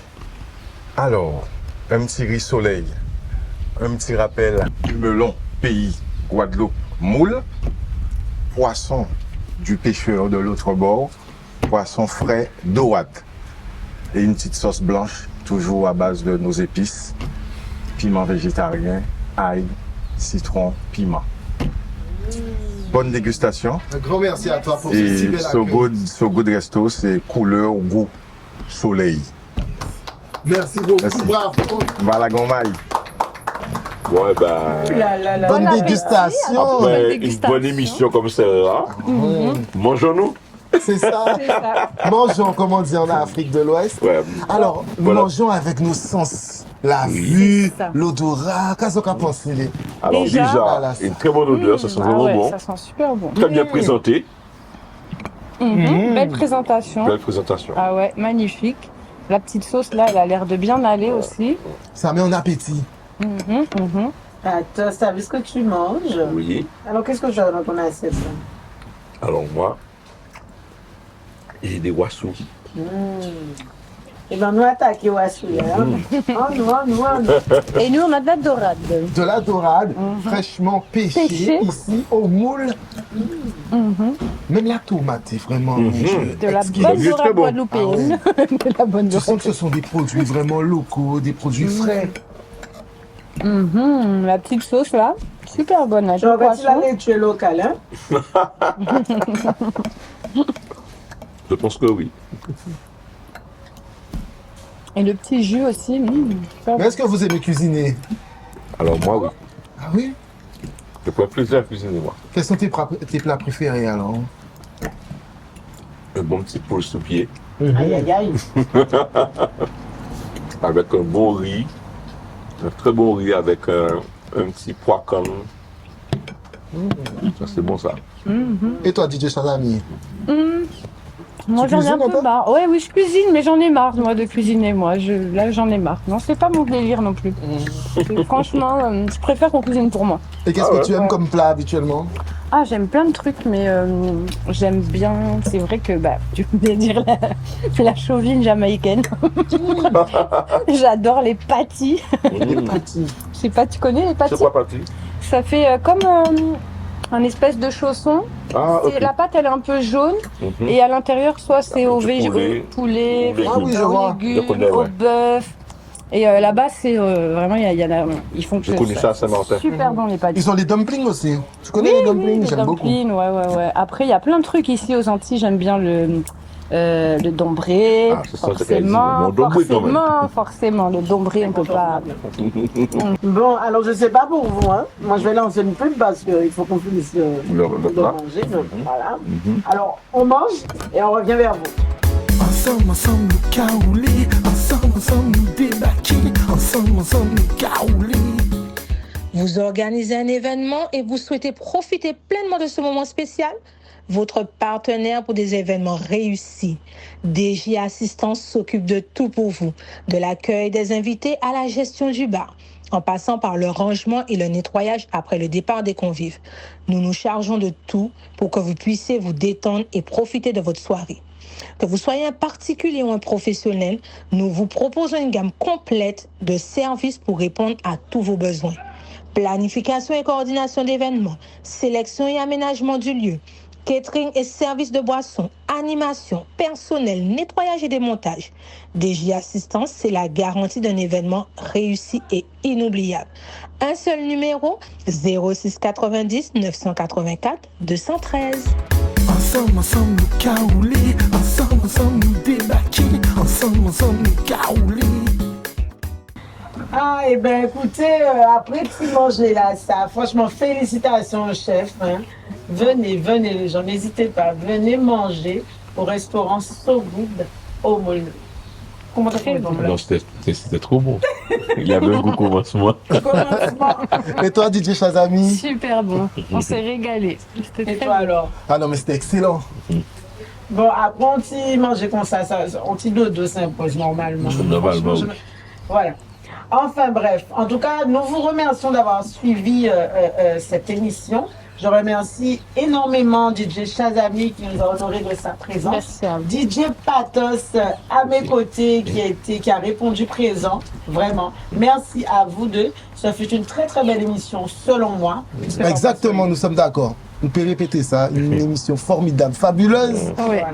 Alors, un petit riz soleil, un petit rappel du melon, pays, Guadeloupe, moule, poisson du pêcheur de l'autre bord, poisson frais d'Oat et une petite sauce blanche, toujours à base de nos épices, piment végétarien, ail, citron, piment. Bonne dégustation. Un grand merci à toi pour ce si Et bel So accueil. Good Resto, c'est couleur, goût, soleil. Merci beaucoup, Merci. bravo. Voilà, Gomaï. Ouais, ben. Bonne dégustation. Après une bonne émission comme celle-là, mangeons-nous. C'est ça. Mangeons, comme on dit en Afrique de l'Ouest. Ouais. Alors, nous Voilà. mangeons avec nos sens. La vue, l'odorat, qu'est-ce qu'on a pensé? Alors déjà, Voilà, une très bonne odeur, ça sent Ah vraiment ouais, bon. ça sent super bon. Très bien présenté. Belle présentation. Belle présentation. Ah ouais, magnifique. La petite sauce là, elle a l'air de bien aller aussi. Ça met en appétit. Attends, t'as vu ce que tu manges? Oui. Alors, qu'est-ce que tu as dans ton assiette? Alors moi, j'ai des wassous. Et ben, nous attaquer au Assouya. Et nous, on a de la dorade. De la dorade, fraîchement pêchée, ici au moule. Même la tomate est vraiment De la bonne dorade guadeloupéenne. De la bonne Tu dorade. sens que ce sont des produits vraiment locaux, des produits frais. La petite sauce là, super bonne. Là. Je remercie la laitue locale. Hein? Je pense que oui. Et le petit jus aussi. Mais est-ce que vous aimez cuisiner? Alors moi, oui. Ah oui? Je prends plaisir à cuisiner, moi. Quels sont tes plats préférés alors? Un bon petit poule sous pied. Aïe, aïe, aïe. Avec un bon riz. Un très bon riz avec un petit pois comme. Ça, c'est bon, ça. Et toi, DJ Shazami? Moi, Tu j'en ai un cuisines, peu toi? marre. Ouais, oui, je cuisine, mais j'en ai marre, moi, de cuisiner, moi. Là, j'en ai marre. Non, c'est pas mon délire non plus. Franchement, je préfère qu'on cuisine pour moi. Et qu'est-ce que tu aimes comme plat habituellement? Ah, j'aime plein de trucs, mais j'aime bien. C'est vrai que, tu voulais dire la chauvine jamaïcaine. J'adore les pâtis. Les pâtis. Je sais pas, tu connais les pâtis? C'est quoi, pâtis? Ça fait comme un espèce de chausson. Ah, ok. La pâte, elle est un peu jaune. Et à l'intérieur, soit c'est au poulet, Ah oui, je vois. aux légumes, Je connais, au ouais. bœuf. Et là-bas, c'est vraiment, ils font que Je connais ça à Saint-Martin. super bon les pâtes. Ils ont les dumplings aussi. Tu connais les dumplings? J'aime beaucoup. Ouais. Après, il y a plein de trucs ici aux Antilles. J'aime bien le dombré. Ah, c'est ça, c'est qu'elle dit. Mon dombré, quand même. Forcément, le dombré, on peut pas. Bon, alors je sais pas pour vous, hein. Moi je vais lancer une pub parce qu'il faut qu'on finisse de plat. manger. Donc, voilà. Alors on mange et on revient vers vous. Ensemble nous caouler, ensemble nous débaquer, ensemble nous caouler. Vous organisez un événement et vous souhaitez profiter pleinement de ce moment spécial? Votre partenaire pour des événements réussis. DJ Assistance s'occupe de tout pour vous, de l'accueil des invités à la gestion du bar, en passant par le rangement et le nettoyage après le départ des convives. Nous nous chargeons de tout pour que vous puissiez vous détendre et profiter de votre soirée. Que vous soyez un particulier ou un professionnel, nous vous proposons une gamme complète de services pour répondre à tous vos besoins. Planification et coordination d'événements, sélection et aménagement du lieu, catering et services de boissons, animation, personnel, nettoyage et démontage. DJ Assistance, c'est la garantie d'un événement réussi et inoubliable. Un seul numéro, 06 90 984 213. Ensemble nous caouler, ensemble nous débaquer, ensemble nous caouler. Ah, et ben écoutez, après petit manger là, ça, franchement, félicitations au chef. Hein. Venez les gens, n'hésitez pas, venez manger au restaurant So Good au Moulin. Comment t'as fait? Non, c'était trop bon. Il y avait un goût commencement. Et toi, DJ Shazami? Super bon. On s'est régalé. Et toi alors? Ah non, mais c'était excellent. Bon, après on t'y mangeait comme ça, on t'y dodo s'impose normalement. Normalement, oui. Voilà. Enfin bref, en tout cas, nous vous remercions d'avoir suivi cette émission. Je remercie énormément DJ Shazami qui nous a honoré de sa présence. Merci à vous. DJ Patos à mes côtés qui a répondu présent. Vraiment. Merci à vous deux. Ça fut une très très belle émission selon moi. Exactement, nous sommes d'accord. On peut répéter ça. Une émission formidable, fabuleuse. Oui. Voilà.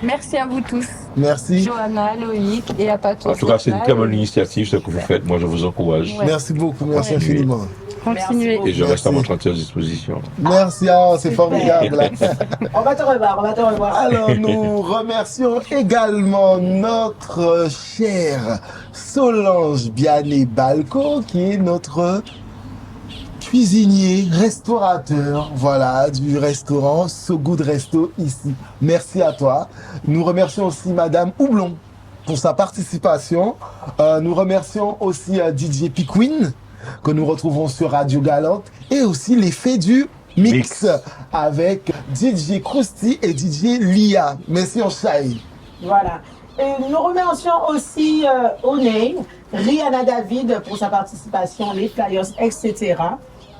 Merci à vous tous. Merci. Johanna, Loïc et à Patos. En tout cas, c'est une très bonne initiative, ce que vous faites. Moi, je vous encourage. Ouais. Merci beaucoup, merci infiniment. Continuez. Et je reste à votre entière disposition. Merci, c'est formidable. On va te revoir, Alors, nous remercions également notre chère Solange Biané-Balco, qui est notre cuisinier, restaurateur, voilà, du restaurant So Good Resto ici. Merci à toi. Nous remercions aussi Madame Houblon pour sa participation. Nous remercions aussi DJ Piquin, que nous retrouvons sur Radio Galante, et aussi l'effet du mix avec DJ Krusty et DJ Lia. Merci en chai. Voilà. Et nous remercions aussi Oneil, Rihanna David pour sa participation, les flyers, etc.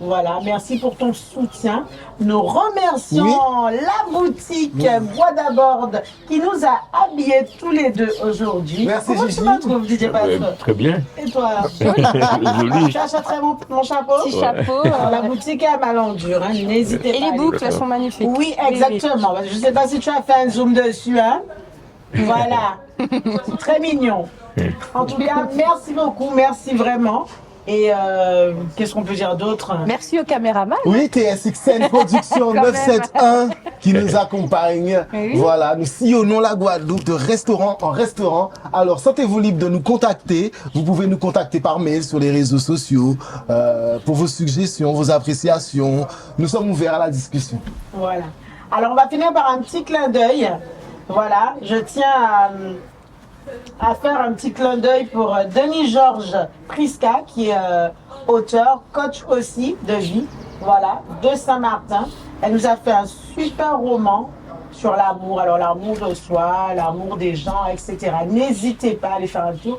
Voilà, merci pour ton soutien. Nous remercions la boutique Bois d'Abord qui nous a habillés tous les deux aujourd'hui. Merci, Comment Gigi. tu me trouves, DJ Patrick? Très bien. Et toi? Joli. Tu achèterais mon chapeau? Petit chapeau. Alors, la boutique est à Malandure, hein, n'hésitez pas. Et les boucles, elles sont magnifiques. Oui, exactement. Je ne sais pas si tu as fait un zoom dessus, hein. Voilà. C'est très mignon. En tout cas, merci beaucoup, merci vraiment. Et qu'est-ce qu'on peut dire d'autre? Merci au caméraman. Oui, TSXN Production Quand même. 971 qui nous accompagne. Oui. Voilà, nous sillonnons la Guadeloupe de restaurant en restaurant. Alors, sentez-vous libre de nous contacter. Vous pouvez nous contacter par mail sur les réseaux sociaux pour vos suggestions, vos appréciations. Nous sommes ouverts à la discussion. Voilà. Alors, on va finir par un petit clin d'œil. Voilà, je tiens à faire un petit clin d'œil pour Denis-Georges Prisca, qui est auteur, coach aussi de vie, voilà, de Saint-Martin. Elle nous a fait un super roman sur l'amour, alors l'amour de soi, l'amour des gens, etc. N'hésitez pas à aller faire un tour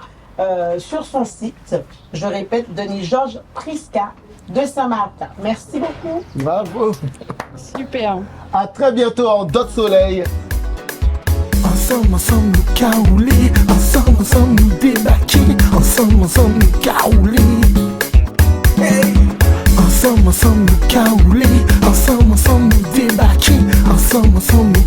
sur son site. Je répète, Denis-Georges Prisca de Saint-Martin. Merci beaucoup. Bravo. Super. À très bientôt en Dot Soleil. Ensemble, ensemble, nous caouler. Ensemble, ensemble, nous débarquer. Ensemble, ensemble, nous caouler. Hey. Ensemble, ensemble, nous caouler. Ensemble, ensemble, nous débarquer. Ensemble, ensemble, nous